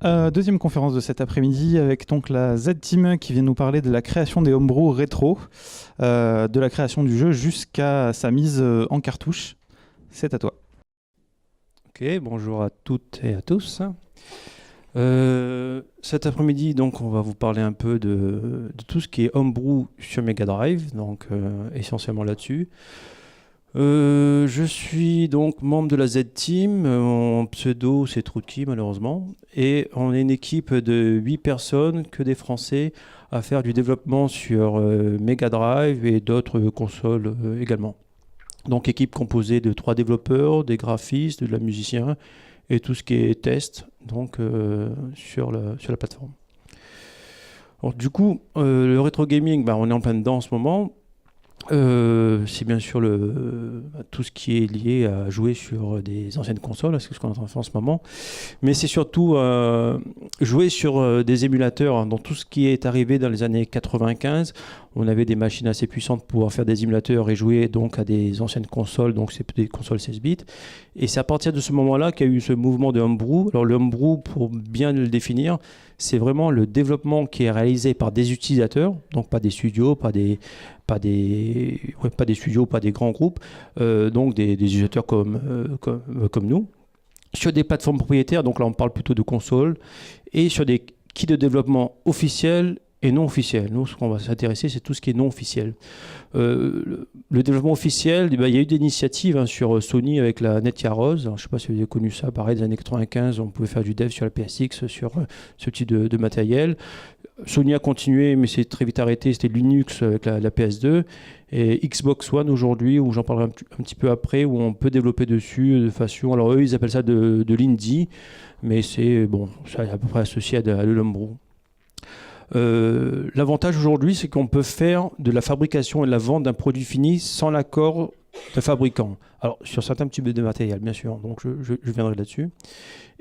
Deuxième conférence de cet après-midi avec donc la Z-Team qui vient nous parler de la création des homebrew rétro, de la création du jeu jusqu'à sa mise en cartouche. C'est à toi. Ok, bonjour à toutes et à tous. Cet après-midi, donc, on va vous parler un peu de tout ce qui est homebrew sur Mega Drive, donc essentiellement là-dessus. Je suis donc membre de la Z-Team, mon pseudo c'est Trouki malheureusement, et on est une équipe de 8 personnes, que des Français, à faire du développement sur Mega Drive et d'autres consoles également. Donc équipe composée de 3 développeurs, des graphistes, de la musicien et tout ce qui est test donc, sur la plateforme. Alors, du coup, le rétro gaming, on est en plein dedans en ce moment. C'est bien sûr tout ce qui est lié à jouer sur des anciennes consoles, c'est ce qu'on est en train de faire en ce moment. Mais c'est surtout jouer sur des émulateurs, hein. Dans tout ce qui est arrivé dans les années 95, on avait des machines assez puissantes pour pouvoir faire des émulateurs et jouer donc à des anciennes consoles, donc c'est des consoles 16 bits. Et c'est à partir de ce moment-là qu'il y a eu ce mouvement de homebrew. Alors le homebrew, pour bien le définir, c'est vraiment le développement qui est réalisé par des utilisateurs, donc pas des studios, pas des studios, pas des grands groupes, donc des utilisateurs comme nous, sur des plateformes propriétaires, donc là on parle plutôt de consoles, et sur des kits de développement officiels et non officiels. Nous, ce qu'on va s'intéresser, c'est tout ce qui est non officiel. Le développement officiel, il y a eu des initiatives, hein, sur Sony avec la NetYaros. Je ne sais pas si vous avez connu ça, pareil, des années 95, on pouvait faire du dev sur la PSX, sur ce type de matériel. Sony a continué, mais c'est très vite arrêté, c'était Linux avec la PS2. Et Xbox One aujourd'hui, où j'en parlerai un petit peu après, où on peut développer dessus de façon... Alors eux, ils appellent ça de l'indie, mais c'est à peu près associé à de l'homebrew. L'avantage aujourd'hui, c'est qu'on peut faire de la fabrication et de la vente d'un produit fini sans l'accord d'un fabricant. Alors, sur certains types de matériel, bien sûr, donc je viendrai là-dessus.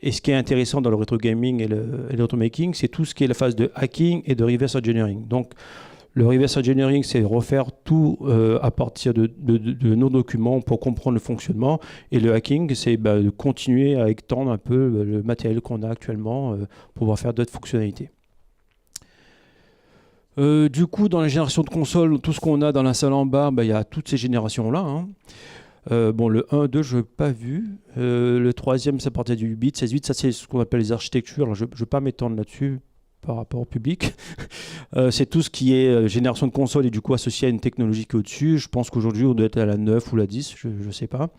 Et ce qui est intéressant dans le rétro gaming et l'automaking, c'est tout ce qui est la phase de hacking et de reverse engineering. Donc, le reverse engineering, c'est refaire tout à partir de nos documents pour comprendre le fonctionnement. Et le hacking, c'est de continuer à étendre un peu le matériel qu'on a actuellement pour pouvoir faire d'autres fonctionnalités. Du coup, dans la génération de consoles, tout ce qu'on a dans la salle en bas, il y a toutes ces générations-là, hein. Le 1, 2, je n'ai pas vu. Le troisième, ça partait du 8 bits, 16 bits, ça c'est ce qu'on appelle les architectures. Alors, je ne vais pas m'étendre là-dessus par rapport au public. C'est tout ce qui est génération de consoles et du coup associé à une technologie qui est au-dessus. Je pense qu'aujourd'hui, on doit être à la 9 ou la 10, je ne sais pas.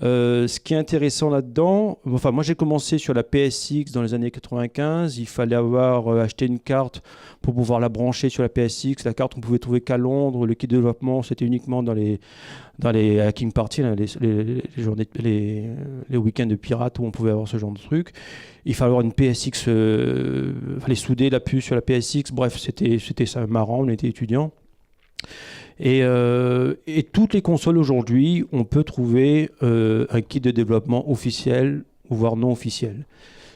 Ce qui est intéressant là-dedans, moi j'ai commencé sur la PSX dans les années 95. Il fallait avoir acheté une carte pour pouvoir la brancher sur la PSX. La carte, on pouvait trouver qu'à Londres. Le kit de développement, c'était uniquement dans les hacking parties, là, les week-ends de pirates où on pouvait avoir ce genre de truc. Il fallait avoir une PSX, fallait souder la puce sur la PSX. Bref, c'était ça marrant, on était étudiants. Et toutes les consoles aujourd'hui, on peut trouver un kit de développement officiel, voire non officiel.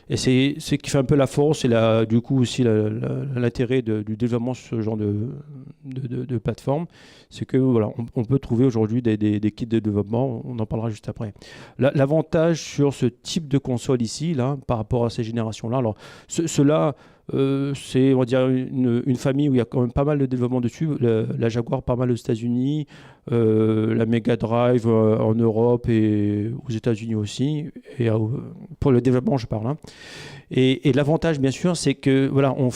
Et c'est ce qui fait un peu la force et du coup aussi l'intérêt du développement sur ce genre de plateforme. C'est que voilà, on peut trouver aujourd'hui des kits de développement, on en parlera juste après. L'avantage sur ce type de console ici, là, par rapport à ces générations-là, alors ceux-là, c'est, on va dire, une famille où il y a quand même pas mal de développement dessus. La Jaguar, pas mal aux États-Unis, la Mega Drive en Europe et aux États-Unis aussi. Et pour le développement, je parle, hein. Et l'avantage, bien sûr, c'est que voilà, on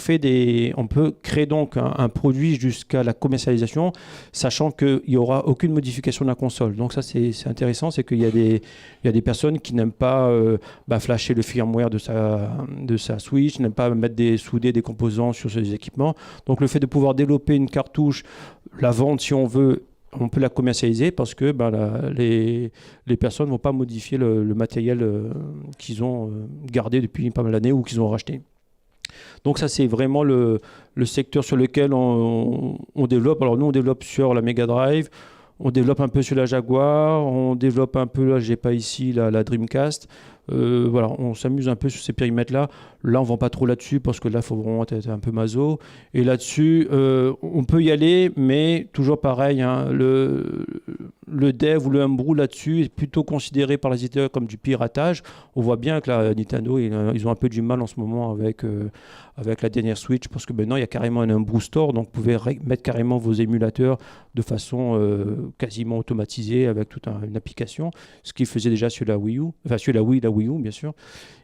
peut créer donc un produit jusqu'à la commercialisation, sachant qu'il n'y aura aucune modification de la console. Donc ça, c'est intéressant, c'est qu'il y a des personnes qui n'aiment pas flasher le firmware de sa Switch, n'aiment pas souder des composants sur ces équipements. Donc le fait de pouvoir développer une cartouche, la vendre si on veut, on peut la commercialiser parce que les personnes ne vont pas modifier le matériel qu'ils ont gardé depuis pas mal d'années ou qu'ils ont racheté. Donc ça, c'est vraiment le secteur sur lequel on développe. Alors nous, on développe sur la Mega Drive, on développe un peu sur la Jaguar, on développe un peu, là, j'ai pas ici, la Dreamcast. Voilà, on s'amuse un peu sur ces périmètres-là. Là, on ne vend pas trop là-dessus parce que là, il faut vraiment être un peu maso. Et là-dessus, on peut y aller, mais toujours pareil, hein, le dev ou le homebrew là-dessus est plutôt considéré par les éditeurs comme du piratage. On voit bien que la Nintendo, ils ont un peu du mal en ce moment avec la dernière Switch, parce que maintenant, il y a carrément un homebrew store, donc vous pouvez mettre carrément vos émulateurs de façon quasiment automatisée avec toute une application, ce qu'ils faisaient déjà sur la Wii U, enfin sur la Wii U, bien sûr.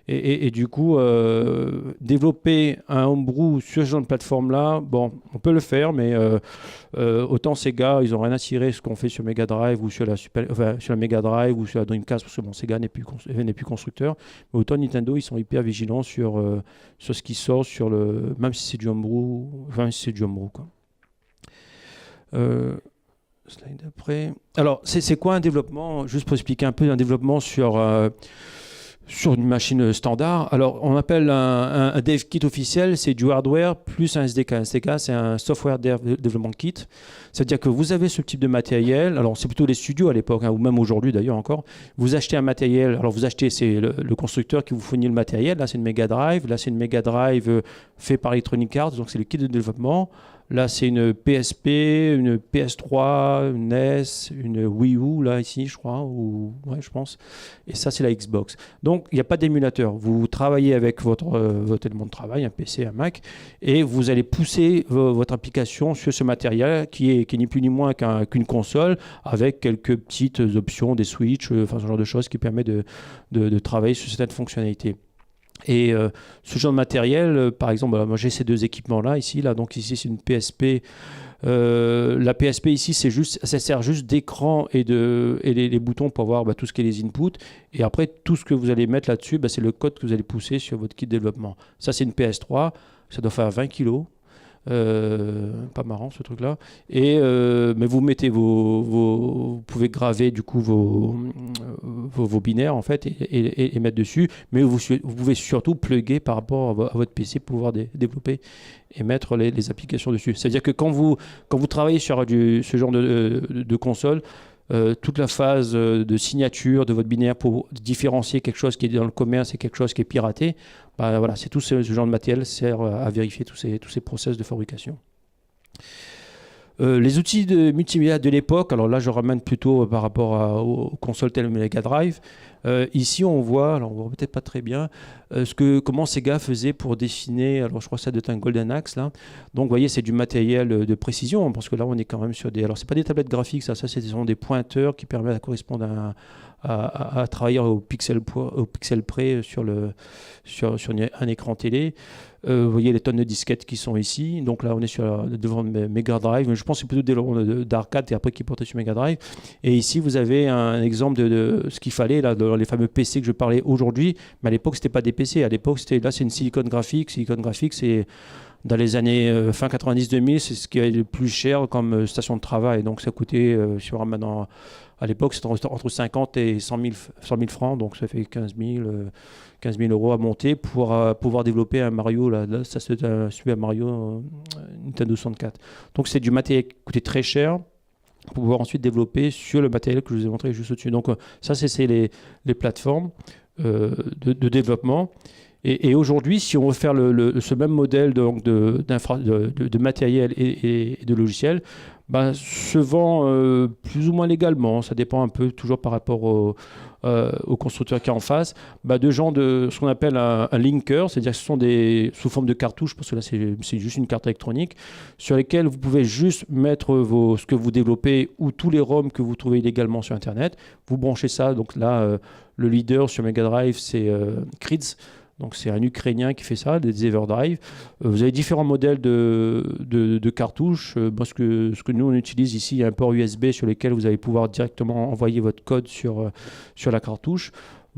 Et du coup, développer un homebrew sur ce genre de plateforme-là, bon, on peut le faire, mais autant Sega, ils n'ont rien à cirer ce qu'on fait sur Mega Drive ou sur la Mega Drive ou sur la Dreamcast, parce que bon, Sega n'est plus constructeur. Mais autant Nintendo, ils sont hyper vigilants sur ce qui sort, même si c'est du homebrew, quoi. Slide d'après. Alors, c'est quoi un développement? Juste pour expliquer un peu un développement sur une machine standard. Alors, on appelle un dev kit officiel, c'est du hardware plus un SDK. Un SDK, c'est un software development kit. C'est-à-dire que vous avez ce type de matériel. Alors, c'est plutôt les studios à l'époque, hein, ou même aujourd'hui d'ailleurs encore. Vous achetez un matériel. Alors, vous achetez, c'est le constructeur qui vous fournit le matériel. Là, c'est une Mega Drive. Là, c'est une Mega Drive fait par Electronic Arts. Donc, c'est le kit de développement. Là, c'est une PSP, une PS3, une NES, une Wii U, là, ici, je crois, ouais, je pense. Et ça, c'est la Xbox. Donc, il n'y a pas d'émulateur. Vous travaillez avec votre élément de travail, un PC, un Mac, et vous allez pousser votre application sur ce matériel qui est ni plus ni moins qu'une console, avec quelques petites options, des switches, enfin, ce genre de choses qui permet de travailler sur certaines fonctionnalités. Et ce genre de matériel, par exemple, moi j'ai ces deux équipements-là ici, donc ici c'est une PSP. La PSP ici, ça sert juste d'écran et les boutons pour voir tout ce qui est les inputs. Et après, tout ce que vous allez mettre là-dessus, c'est le code que vous allez pousser sur votre kit de développement. Ça, c'est une PS3, ça doit faire 20 kg. Pas marrant ce truc là, mais vous mettez vous pouvez graver du coup vos binaires en fait et mettre dessus, mais vous pouvez surtout plugger par rapport à votre PC pour pouvoir développer et mettre les applications dessus. C'est à dire que quand vous travaillez sur ce genre de console, toute la phase de signature de votre binaire pour différencier quelque chose qui est dans le commerce et quelque chose qui est piraté, voilà, c'est tout ce genre de matériel sert à vérifier tous ces process de fabrication. Les outils de multimédia de l'époque, alors là je ramène plutôt par rapport aux consoles telles Mega Drive. Ici on voit, alors on voit peut-être pas très bien, comment Sega faisait pour dessiner, alors je crois que ça doit être un Golden Axe là. Donc vous voyez c'est du matériel de précision, parce que là on est quand même sur alors c'est pas des tablettes graphiques, ça c'est des pointeurs qui permettent de correspondre à travailler au pixel près sur un écran télé. Vous voyez les tonnes de disquettes qui sont ici. Donc là, on est devant Mega Drive. Mais je pense que c'est plutôt des lots d'arcade et après qui portaient sur Mega Drive. Et ici, vous avez un exemple de ce qu'il fallait là, dans les fameux PC que je parlais aujourd'hui. Mais à l'époque, c'était pas des PC. À l'époque, c'est une Silicon Graphics. Silicon Graphics, c'est dans les années fin 90-2000, c'est ce qui est le plus cher comme station de travail. Donc ça coûtait, maintenant, à l'époque, c'était entre 50 et 100 000 francs. Donc ça fait 15 000 euros à monter pour pouvoir développer un Mario. Là ça c'est un Super Mario Nintendo 64. Donc c'est du matériel qui coûtait très cher pour pouvoir ensuite développer sur le matériel que je vous ai montré juste au-dessus. Donc ça c'est les plateformes de développement. Et aujourd'hui, si on veut faire ce même modèle de matériel et de logiciel, se vend plus ou moins légalement. Ça dépend un peu, toujours par rapport au constructeur qui est en face, de gens de ce qu'on appelle un linker, c'est-à-dire que ce sont sous forme de cartouches, parce que là c'est juste une carte électronique, sur lesquelles vous pouvez juste mettre ce que vous développez ou tous les ROM que vous trouvez illégalement sur Internet. Vous branchez ça, donc là, le leader sur Mega Drive, c'est Kriz. Donc c'est un Ukrainien qui fait ça, des Everdrive. Vous avez différents modèles de cartouches. Ce que nous on utilise ici, il y a un port USB sur lequel vous allez pouvoir directement envoyer votre code sur la cartouche.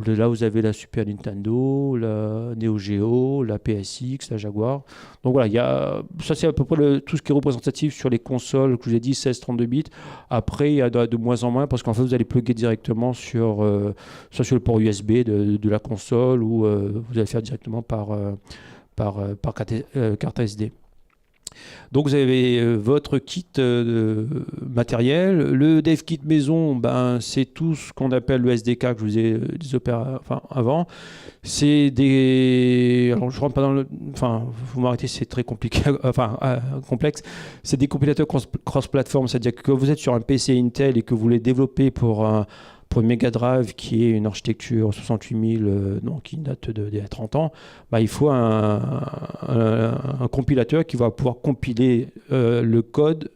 Là, vous avez la Super Nintendo, la Neo Geo, la PSX, la Jaguar. Donc voilà, ça c'est à peu près tout ce qui est représentatif sur les consoles que je vous ai dit, 16-32 bits. Après, il y a de moins en moins parce qu'en fait, vous allez plugger directement soit sur le port USB de la console ou vous allez faire directement par carte SD. Donc vous avez votre kit matériel. Le dev kit maison, ben, c'est tout ce qu'on appelle le SDK que je vous ai dit avant. C'est des... Alors je rentre pas dans le... Enfin, vous m'arrêtez, c'est très compliqué, complexe. C'est des compilateurs cross-platform, c'est-à-dire que quand vous êtes sur un PC Intel et que vous voulez développer pour une Mega Drive qui est une architecture 68000, donc qui date d'il y a 30 ans, bah, il faut un compilateur qui va pouvoir compiler le code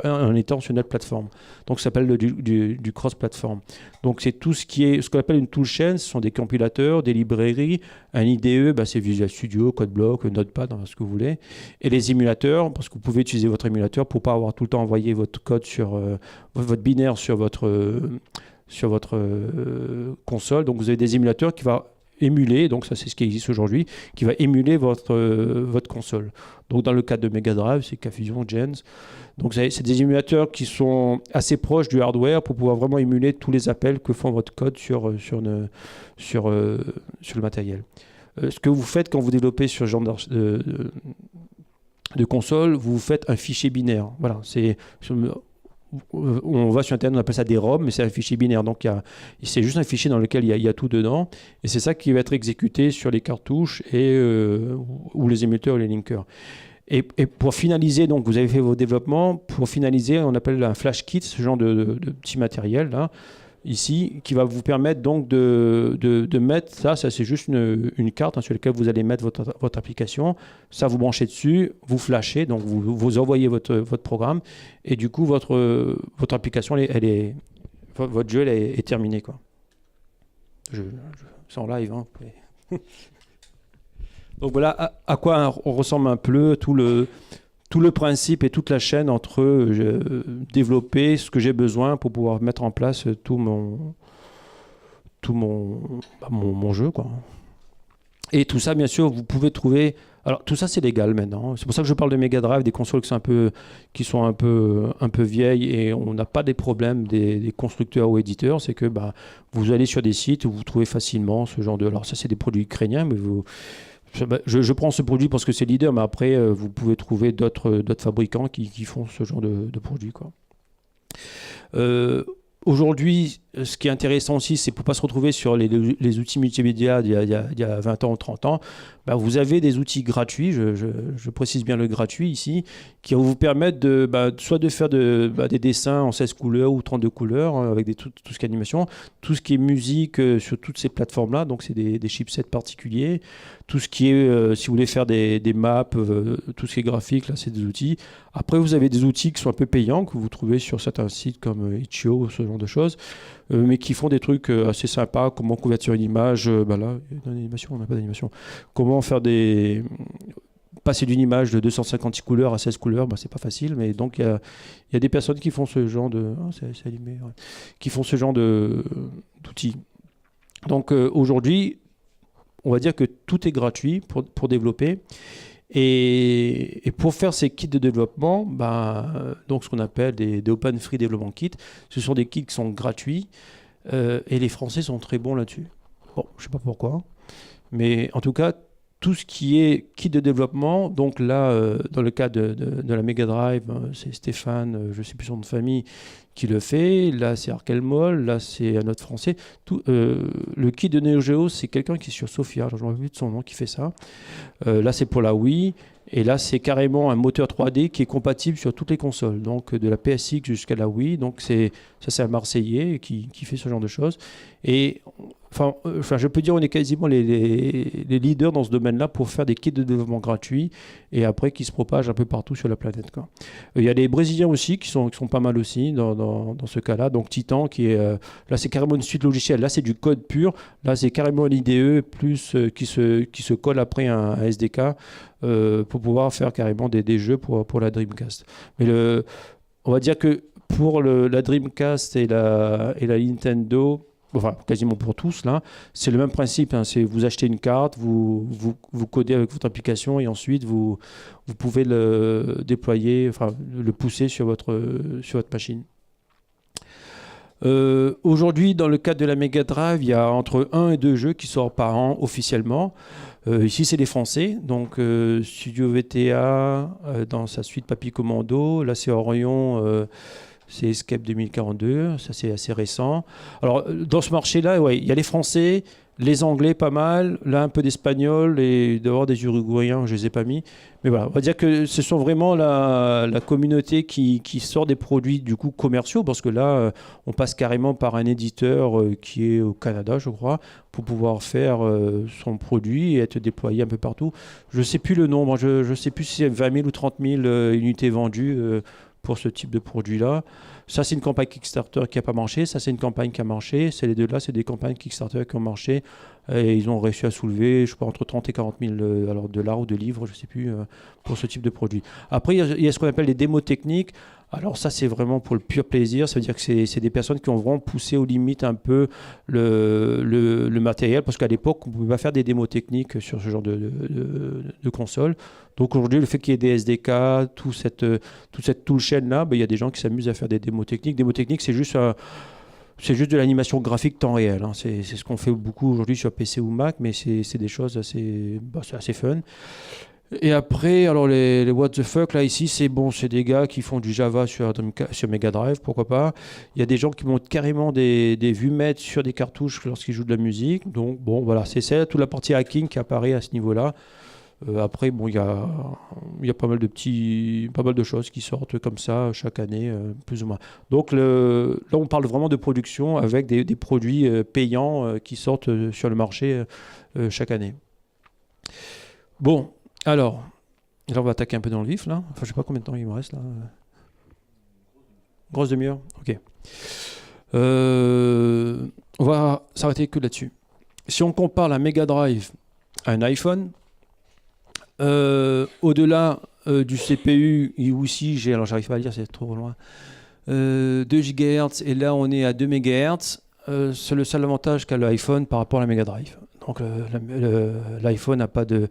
en étant sur notre plateforme. Donc ça s'appelle du cross-platform. Donc c'est tout ce qui est ce qu'on appelle une toolchain, ce sont des compilateurs, des librairies, un IDE, bah, c'est Visual Studio, CodeBlock, Notepad, ce que vous voulez, et les émulateurs, parce que vous pouvez utiliser votre émulateur pour ne pas avoir tout le temps envoyé votre code sur votre binaire sur votre console. Donc vous avez des émulateurs qui vont émuler, donc ça c'est ce qui existe aujourd'hui, qui va émuler votre console. Donc dans le cas de Mega Drive, c'est K-Fusion, Gens. Donc c'est des émulateurs qui sont assez proches du hardware pour pouvoir vraiment émuler tous les appels que font votre code sur le matériel. Ce que vous faites quand vous développez sur ce genre de console, vous faites un fichier binaire. Voilà, on va sur Internet, on appelle ça des ROM, mais c'est un fichier binaire. Donc c'est juste un fichier dans lequel il y a tout dedans. Et c'est ça qui va être exécuté sur les cartouches ou les émetteurs ou les linkers. Et pour finaliser, donc vous avez fait vos développements. Pour finaliser, on appelle un flash kit, ce genre de petit matériel là, ici, qui va vous permettre donc de mettre ça c'est juste une carte sur laquelle vous allez mettre votre application. Ça, vous branchez dessus, vous flashez, donc vous envoyez votre programme, et du coup, votre application, votre jeu est terminé, quoi. C'est en live, hein. Donc voilà à quoi on ressemble un peu tout le principe et toute la chaîne entre développer ce que j'ai besoin pour pouvoir mettre en place tout mon jeu, quoi. Et tout ça, bien sûr, vous pouvez trouver... Alors, tout ça, c'est légal maintenant. C'est pour ça que je parle de Mega Drive, des consoles qui sont un peu vieilles, et on n'a pas des problèmes des constructeurs ou éditeurs. C'est que vous allez sur des sites où vous trouvez facilement ce genre de... Alors, ça, c'est des produits ukrainiens, mais je prends ce produit parce que c'est leader, mais après, vous pouvez trouver d'autres fabricants qui font ce genre de produits, quoi. Aujourd'hui, ce qui est intéressant aussi, c'est pour ne pas se retrouver sur les outils multimédia d'il y a 20 ans ou 30 ans, vous avez des outils gratuits, je précise bien le gratuit ici, qui vont vous permettre soit de faire des dessins en 16 couleurs ou 32 couleurs, avec tout ce qui est animation, tout ce qui est musique sur toutes ces plateformes-là, donc c'est des chipsets particuliers, tout ce qui est, si vous voulez faire des maps, tout ce qui est graphique, là c'est des outils. Après, vous avez des outils qui sont un peu payants, que vous trouvez sur certains sites comme Itch.io, ce genre de choses, mais qui font des trucs assez sympas, comment convertir une image, là, il y a une animation, on n'a pas d'animation, comment faire passer d'une image de 256 couleurs à 16 couleurs, c'est pas facile, mais donc il y a des personnes qui font ce genre c'est allumé, ouais, qui font ce genre d'outils. Donc aujourd'hui, on va dire que tout est gratuit pour développer. Et pour faire ces kits de développement, donc ce qu'on appelle des Open Free Development Kits, ce sont des kits qui sont gratuits, et les Français sont très bons là-dessus. Bon, je ne sais pas pourquoi, mais en tout cas, tout ce qui est kit de développement, donc là, dans le cas de la Mega Drive, c'est Stéphane, je ne sais plus son nom de famille, qui le fait. Là, c'est Arkelmol, là, c'est un autre Français. Le kit de Neo Geo, c'est quelqu'un qui est sur Sophia, je ne me rappelle plus de son nom, qui fait ça. Là, c'est pour la Wii. Et là, c'est carrément un moteur 3D qui est compatible sur toutes les consoles, donc de la PSX jusqu'à la Wii. Donc c'est un Marseillais qui fait ce genre de choses. Et je peux dire on est quasiment les leaders dans ce domaine-là pour faire des kits de développement gratuits et après qui se propagent un peu partout sur la planète, quoi. Il y a des Brésiliens aussi qui sont pas mal aussi dans ce cas-là. Donc Titan qui est là, c'est carrément une suite logicielle. Là, c'est du code pur. Là, c'est carrément un IDE plus qui se colle après un SDK. Pour pouvoir faire carrément des jeux pour la Dreamcast. Mais on va dire que pour la Dreamcast et la Nintendo, enfin quasiment pour tous là, c'est le même principe, hein, c'est vous achetez une carte, vous codez avec votre application et ensuite vous pouvez le déployer, enfin le pousser sur votre machine. Aujourd'hui, dans le cadre de la Mega Drive, il y a entre 1 et 2 jeux qui sortent par an officiellement. Ici, c'est les Français. Donc, Studio VTA dans sa suite Papy Commando. Là, c'est Orion. C'est Escape 2042, ça c'est assez récent. Alors dans ce marché-là, ouais, il y a les Français, les Anglais pas mal, là un peu d'Espagnol et d'avoir des Uruguayens, je les ai pas mis. Mais voilà, on va dire que ce sont vraiment la communauté qui sort des produits du coup commerciaux, parce que là, on passe carrément par un éditeur qui est au Canada, je crois, pour pouvoir faire son produit et être déployé un peu partout. Je ne sais plus le nombre, je ne sais plus si c'est 20 000 ou 30 000 unités vendues. Pour ce type de produit-là. Ça, c'est une campagne Kickstarter qui n'a pas marché. Ça, c'est une campagne qui a marché. Les deux-là, c'est des campagnes Kickstarter qui ont marché. Et ils ont réussi à soulever, je sais pas, entre 30 et 40 000 alors, dollars ou de livres, je ne sais plus, pour ce type de produit. Après, il y a ce qu'on appelle les démos techniques. Alors ça, c'est vraiment pour le pur plaisir. Ça veut dire que c'est des personnes qui ont vraiment poussé aux limites un peu le matériel, parce qu'à l'époque, on ne pouvait pas faire des démos techniques sur ce genre de console. Donc aujourd'hui, le fait qu'il y ait des SDK, toute cette toolchain-là, ben, il y a des gens qui s'amusent à faire des démos techniques. Démos techniques, c'est juste de l'animation graphique temps réel. Hein. C'est ce qu'on fait beaucoup aujourd'hui sur PC ou Mac, mais c'est des choses c'est assez fun. Et après, alors les what the fuck, là ici, c'est des gars qui font du Java sur Mega Drive, pourquoi pas. Il y a des gens qui montent carrément des vumettes sur des cartouches lorsqu'ils jouent de la musique. Donc bon, voilà, c'est ça, toute la partie hacking qui apparaît à ce niveau-là. Après, bon, il y a pas mal de choses qui sortent comme ça chaque année, plus ou moins. Donc là, on parle vraiment de production avec des produits payants qui sortent sur le marché chaque année. Bon, alors, là, on va attaquer un peu dans le vif, là. Enfin, je sais pas combien de temps il me reste, là. Grosse demi-heure, ok. On va s'arrêter que là-dessus. Si on compare la Mega Drive à un iPhone, au-delà du CPU, aussi alors j'arrive pas à lire, c'est trop loin, 2 GHz, et là on est à 2 MHz. C'est le seul avantage qu'a l'iPhone par rapport à la Mega Drive. Donc l'iPhone n'a pas de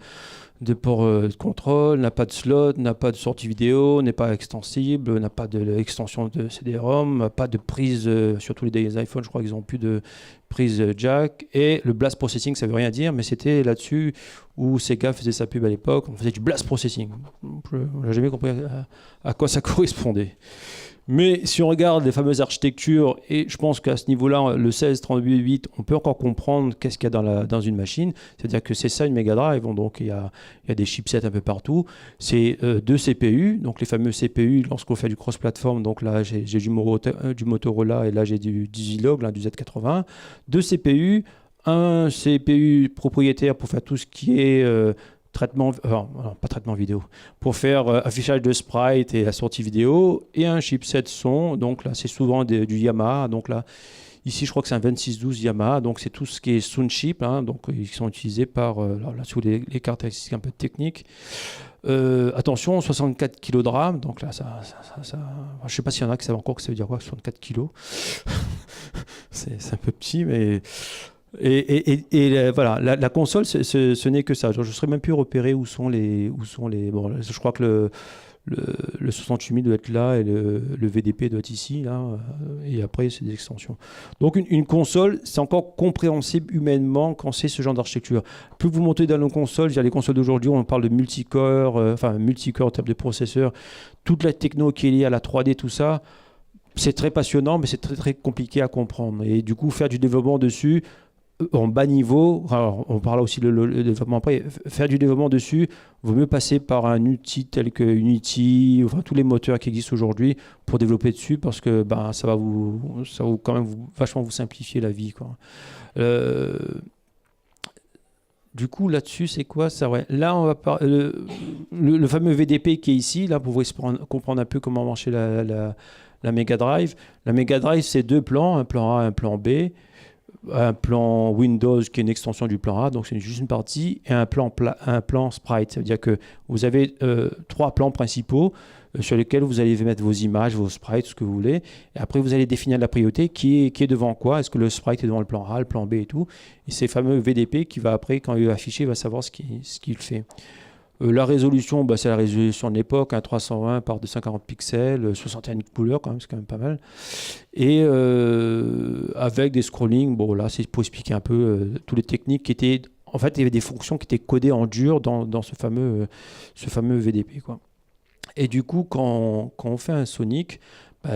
port de contrôle, n'a pas de slot, n'a pas de sortie vidéo, n'est pas extensible, n'a pas d'extension de CD-ROM, n'a pas de prise, sur tous les iPhones, je crois qu'ils n'ont plus de prise jack. Et le blast processing, ça ne veut rien dire, mais c'était là-dessus où Sega faisait sa pub à l'époque, on faisait du blast processing. On n'a jamais compris à quoi ça correspondait. Mais si on regarde les fameuses architectures, et je pense qu'à ce niveau-là, le 16-32-8, on peut encore comprendre qu'est-ce qu'il y a dans une machine. C'est-à-dire que c'est ça une Mega Drive. Donc il y a des chipsets un peu partout. C'est 2 CPU, donc les fameux CPU lorsqu'on fait du cross-platform. Donc là, j'ai du Motorola et là, j'ai du Zilog, du Z80. 2 CPU, un CPU propriétaire pour faire tout ce qui est pas traitement vidéo, pour faire affichage de sprite et la sortie vidéo, et un chipset son. Donc là, c'est souvent du Yamaha. Donc là, ici, je crois que c'est un 2612 Yamaha. Donc c'est tout ce qui est sound chip. Donc ils sont utilisés par là sous les caractéristiques un peu techniques. Attention, 64 kg de RAM. Donc là, ça je sais pas s'il y en a qui savent encore que ça veut dire quoi, 64 kg. C'est un peu petit, mais voilà, la console, ce n'est que ça. Je ne saurais même plus repérer où sont les. Bon, je crois que le 68 000 doit être là et le VDP doit être ici, là, et après c'est des extensions. Donc une console, c'est encore compréhensible humainement quand c'est ce genre d'architecture. Plus vous montez dans nos consoles, les consoles d'aujourd'hui, on parle de multicore, multicore en termes de processeur, toute la techno qui est liée à la 3D, tout ça. C'est très passionnant, mais c'est très très compliqué à comprendre. Et du coup, faire du développement dessus en bas niveau, alors on parlera aussi le développement après, faire du développement dessus, vaut mieux passer par un outil tel que Unity, enfin tous les moteurs qui existent aujourd'hui pour développer dessus, parce que ça va quand même vachement vous simplifier la vie, quoi. Du coup, là-dessus, c'est quoi ça? Ouais. Là, on va parler le fameux VDP qui est ici, là, pour vous comprendre un peu comment marchait la Mega Drive. La Mega Drive, c'est 2 plans, un plan A, un plan B. Un plan Windows qui est une extension du plan A, donc c'est juste une partie, et un plan sprite. Ça veut dire que vous avez 3 plans principaux sur lesquels vous allez mettre vos images, vos sprites, ce que vous voulez. Et après, vous allez définir la priorité qui est devant quoi. Est-ce que le sprite est devant le plan A, le plan B et tout. Et c'est le fameux VDP qui va après, quand il va afficher, il va savoir ce qu'il fait. La résolution, c'est la résolution de l'époque, 320 par 240 pixels, 61 couleurs quand même, c'est quand même pas mal. Et avec des scrollings, là c'est pour expliquer un peu toutes les techniques qui étaient en fait, il y avait des fonctions qui étaient codées en dur dans ce fameux VDP, quoi. Et du coup, quand on fait un Sonic,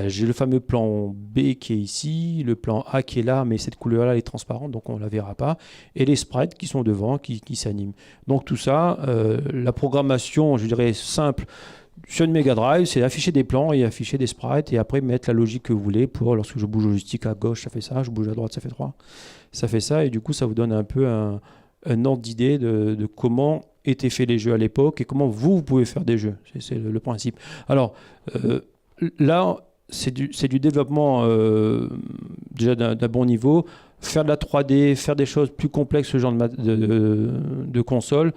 j'ai le fameux plan B qui est ici, le plan A qui est là, mais cette couleur-là est transparente, donc on ne la verra pas, et les sprites qui sont devant, qui s'animent. Donc tout ça, la programmation, je dirais, simple, sur une Mega Drive, c'est afficher des plans et afficher des sprites, et après mettre la logique que vous voulez pour, lorsque je bouge le joystick à gauche, ça fait ça, je bouge à droite, ça fait 3. Ça fait ça, et du coup, ça vous donne un peu un ordre d'idée de comment étaient faits les jeux à l'époque et comment vous pouvez faire des jeux. C'est le principe. Alors, là, c'est du développement déjà d'un bon niveau. Faire de la 3D, faire des choses plus complexes, ce genre de console,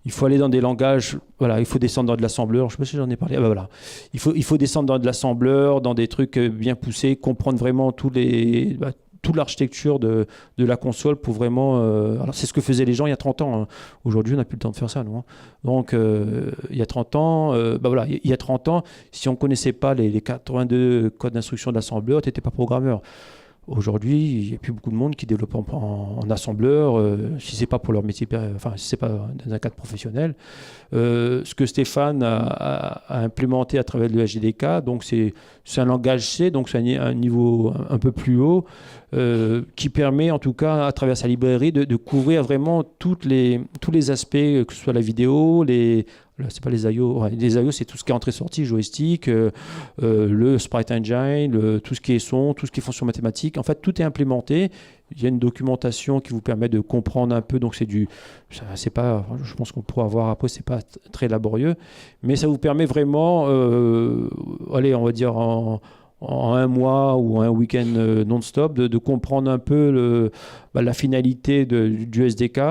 il faut aller dans des langages, voilà, il faut descendre dans de l'assembleur, je ne sais pas si j'en ai parlé, voilà. Il faut descendre dans de l'assembleur, dans des trucs bien poussés, comprendre vraiment toute l'architecture de la console pour vraiment... alors c'est ce que faisaient les gens il y a 30 ans. Hein. Aujourd'hui, on n'a plus le temps de faire ça, nous. Hein. Donc, il y a 30 ans, voilà, il y a 30 ans, si on ne connaissait pas les 82 codes d'instruction d'assembleur, tu n'étais pas programmeur. Aujourd'hui, il n'y a plus beaucoup de monde qui développe en assembleur, si ce n'est pas pour leur métier, enfin, si ce n'est pas dans un cadre professionnel. Ce que Stéphane a implémenté à travers le HDK, donc c'est un langage C, donc c'est un niveau un peu plus haut, qui permet en tout cas, à travers sa librairie, de couvrir vraiment tous les aspects, que ce soit la vidéo, c'est pas les I/O. Ouais, les I/O, c'est tout ce qui est entrée-sortie, joystick, le Sprite Engine, tout ce qui est son, tout ce qui est fonction mathématique. En fait, tout est implémenté. Il y a une documentation qui vous permet de comprendre un peu. Donc, c'est pas, je pense qu'on pourra voir après, c'est pas très laborieux, mais ça vous permet vraiment, allez, on va dire en un mois ou un week-end non-stop, de comprendre un peu la finalité du SDK.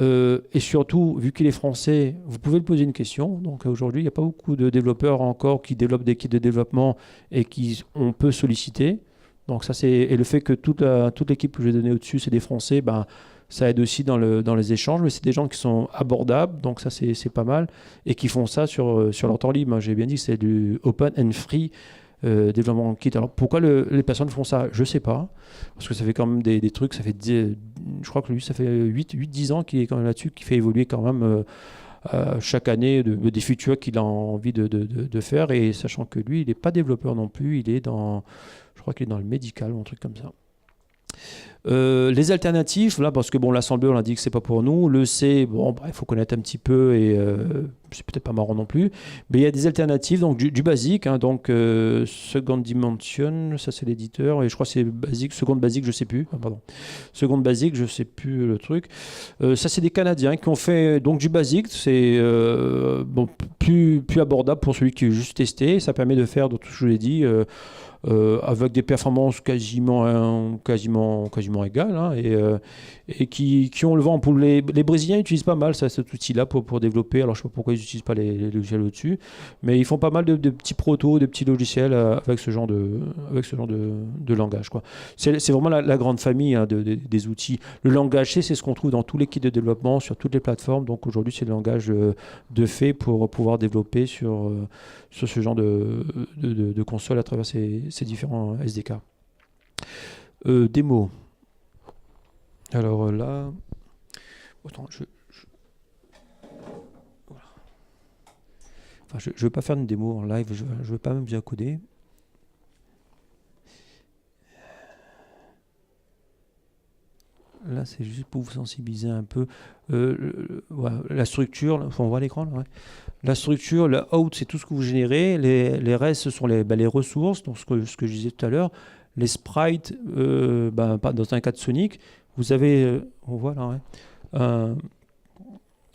Et surtout, vu qu'il est français, vous pouvez lui poser une question. Donc aujourd'hui, il n'y a pas beaucoup de développeurs encore qui développent des kits de développement et on peut solliciter. Donc ça, et le fait que toute l'équipe que je vais donner au-dessus, c'est des Français, ça aide aussi dans les échanges. Mais c'est des gens qui sont abordables, donc ça, c'est pas mal. Et qui font ça sur leur temps libre. J'ai bien dit que c'est du open and free. Développement en kit. Alors pourquoi les personnes font ça, je ne sais pas, parce que ça fait quand même des trucs, ça fait je crois que lui ça fait 8-10 ans qu'il est quand même là-dessus, qui fait évoluer quand même chaque année des features qu'il a envie de faire, et sachant que lui il n'est pas développeur non plus, je crois qu'il est dans le médical ou un truc comme ça. Les alternatives, là, parce que l'assembleur, on a dit que c'est pas pour nous. Le C, il faut connaître un petit peu et c'est peut-être pas marrant non plus. Mais il y a des alternatives, donc du basique, hein, donc Second Dimension, ça c'est l'éditeur, et je crois que c'est basique, Second Basic, je sais plus. Ah, pardon. Second Basic, je sais plus le truc. Ça c'est des Canadiens qui ont fait donc du basique, c'est plus abordable pour celui qui veut juste tester. Ça permet de faire, donc tout ce que je vous l'ai dit. Avec des performances quasiment égales, hein, et qui ont le vent. Pour les Brésiliens utilisent pas mal cet outil-là pour développer. Alors je ne sais pas pourquoi ils n'utilisent pas les logiciels au-dessus, mais ils font pas mal de petits protos, de petits logiciels avec ce genre de langage, quoi. C'est vraiment la grande famille, hein, des outils. Le langage C, c'est ce qu'on trouve dans tous les kits de développement, sur toutes les plateformes. Donc aujourd'hui, c'est le langage de fait pour pouvoir développer sur ce genre de console à travers ces différents SDK. Démo. Alors là... Attends, voilà. Enfin, je ne vais pas faire une démo en live, je ne vais pas même bien coder. Là, c'est juste pour vous sensibiliser un peu. Voilà, la structure, on voit l'écran là, ouais. La structure, le out, c'est tout ce que vous générez. Les restes, ce sont les ressources, donc ce que je disais tout à l'heure. Les sprites, dans un cas de Sonic, vous avez, on voit là, ouais,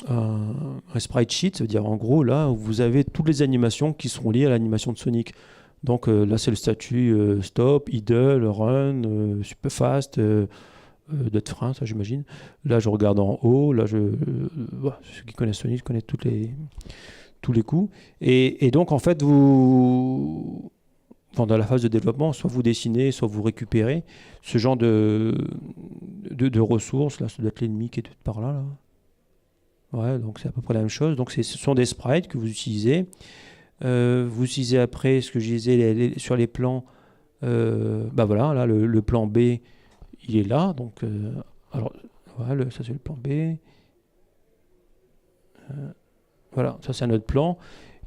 un sprite sheet, ça veut dire en gros, là, vous avez toutes les animations qui seront liées à l'animation de Sonic. Donc là, c'est le statut stop, idle, run, super fast. D'autres freins, ça j'imagine. Là, je regarde en haut. Là, ceux qui connaissent Sonic connaissent tous les coups. Et donc, en fait, dans la phase de développement, soit vous dessinez, soit vous récupérez ce genre de ressources. Là, ça doit être l'ennemi qui est tout par là. Ouais, donc c'est à peu près la même chose. Donc, ce sont des sprites que vous utilisez. Vous utilisez après ce que je disais sur les plans. Voilà, là, le plan B. Il est là, donc alors voilà, ça c'est le plan B. Voilà, ça c'est un autre plan.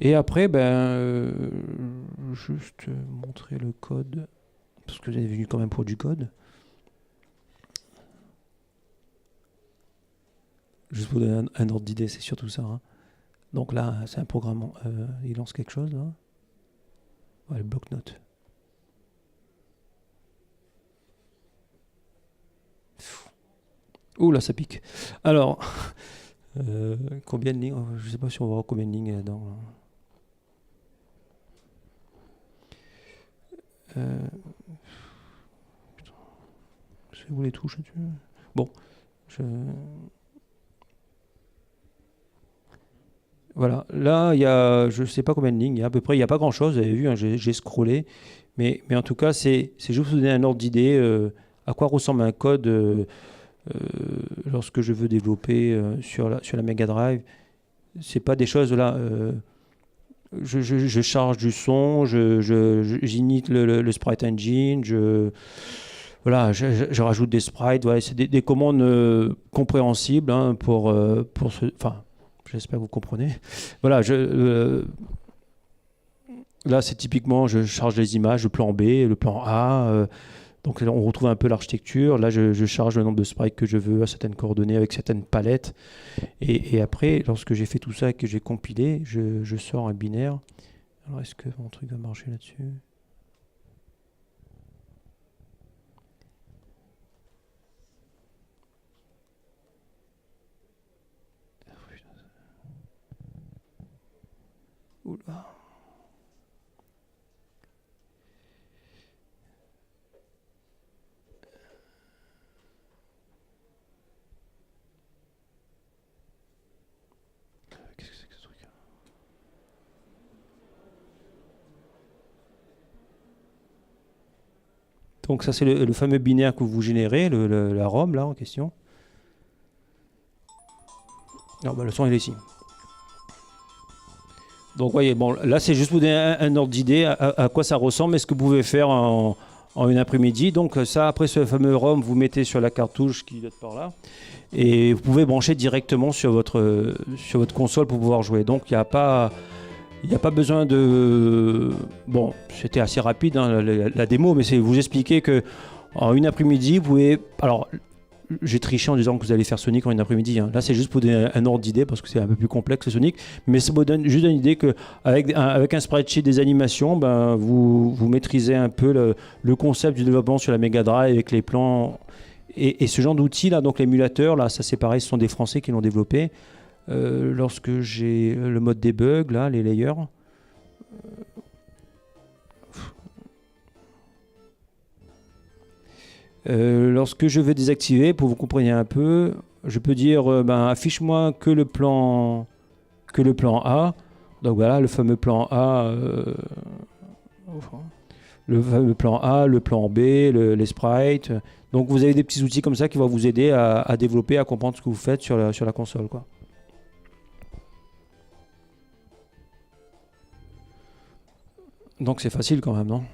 Et après, juste montrer le code, parce que vous êtes venu quand même pour du code. Juste pour donner un ordre d'idée, c'est surtout ça. Hein. Donc là, c'est un programme. Il lance quelque chose là. Ouais, le bloc-notes. Ouh là, ça pique. Alors, combien de lignes? Je ne sais pas si on va voir combien de lignes il y a dedans. C'est où les touches là-dessus? Bon, voilà. Là, il y a, je ne sais pas combien de lignes. Il y a à peu près, il n'y a pas grand-chose. Vous avez vu, hein, j'ai scrollé. Mais en tout cas, c'est juste pour vous donner un ordre d'idée à quoi ressemble un code lorsque je veux développer sur la Mega Drive. C'est pas des choses là. Je charge du son, j'inite le Sprite Engine, voilà, je rajoute des sprites. Voilà, c'est des commandes compréhensibles hein, pour enfin, j'espère que vous comprenez. Voilà, là, c'est typiquement, je charge les images, le plan B, le plan A. Donc là, on retrouve un peu l'architecture. Là, je charge le nombre de sprites que je veux à certaines coordonnées avec certaines palettes. Et après, lorsque j'ai fait tout ça et que j'ai compilé, je sors un binaire. Alors, est-ce que mon truc va marcher là-dessus? Oula. Qu'est-ce que c'est que ce truc? Donc ça c'est le fameux binaire que vous générez, la ROM là en question. Non, bah, le son il est ici. Donc voyez, bon, là c'est juste pour vous donner un ordre d'idée à quoi ça ressemble et ce que vous pouvez faire en une après-midi. Donc ça, après ce fameux ROM, vous mettez sur la cartouche qui doit être par là et vous pouvez brancher directement sur votre console pour pouvoir jouer. Donc il n'y a pas besoin de... Bon, c'était assez rapide hein, la démo, mais c'est vous expliquer que en une après-midi, vous pouvez... Alors, j'ai triché en disant que vous allez faire Sonic en une après-midi. Hein. Là, c'est juste pour donner un ordre d'idée parce que c'est un peu plus complexe Sonic. Mais ça vous donne juste une idée qu'avec un spreadsheet des animations, ben, vous maîtrisez un peu le concept du développement sur la Mega Drive avec les plans et ce genre d'outils là. Donc l'émulateur, là, ça c'est pareil, ce sont des Français qui l'ont développé. Lorsque j'ai le mode debug, là, les layers. Lorsque je vais désactiver, pour que vous compreniez un peu, je peux dire affiche-moi que le plan A. Donc voilà, le fameux plan A, le plan A, le plan B, les sprites. Donc vous avez des petits outils comme ça qui vont vous aider à développer, à comprendre ce que vous faites sur la console, quoi. Donc c'est facile quand même, non?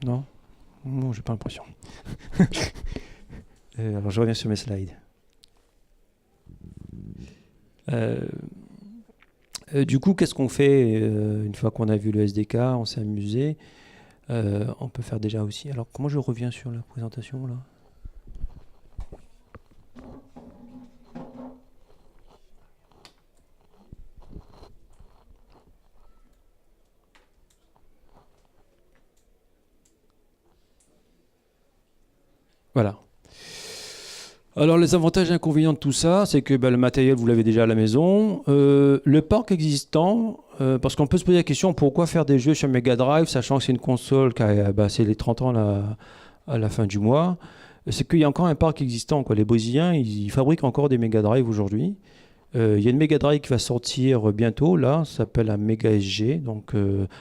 Non? Non, j'ai pas l'impression. Alors je reviens sur mes slides. Du coup, qu'est-ce qu'on fait une fois qu'on a vu le SDK, on s'est amusé. On peut faire déjà aussi. Alors comment je reviens sur la présentation là? Voilà. Alors les avantages et inconvénients de tout ça, c'est que le matériel, vous l'avez déjà à la maison. Le parc existant, parce qu'on peut se poser la question, pourquoi faire des jeux sur Mega Drive, sachant que c'est une console qui a c'est les 30 ans là, à la fin du mois. C'est qu'il y a encore un parc existant, quoi. Les Brésiliens, ils fabriquent encore des Mega Drive aujourd'hui. Il y a une Mega Drive qui va sortir bientôt, là, ça s'appelle la Mega SG. Donc,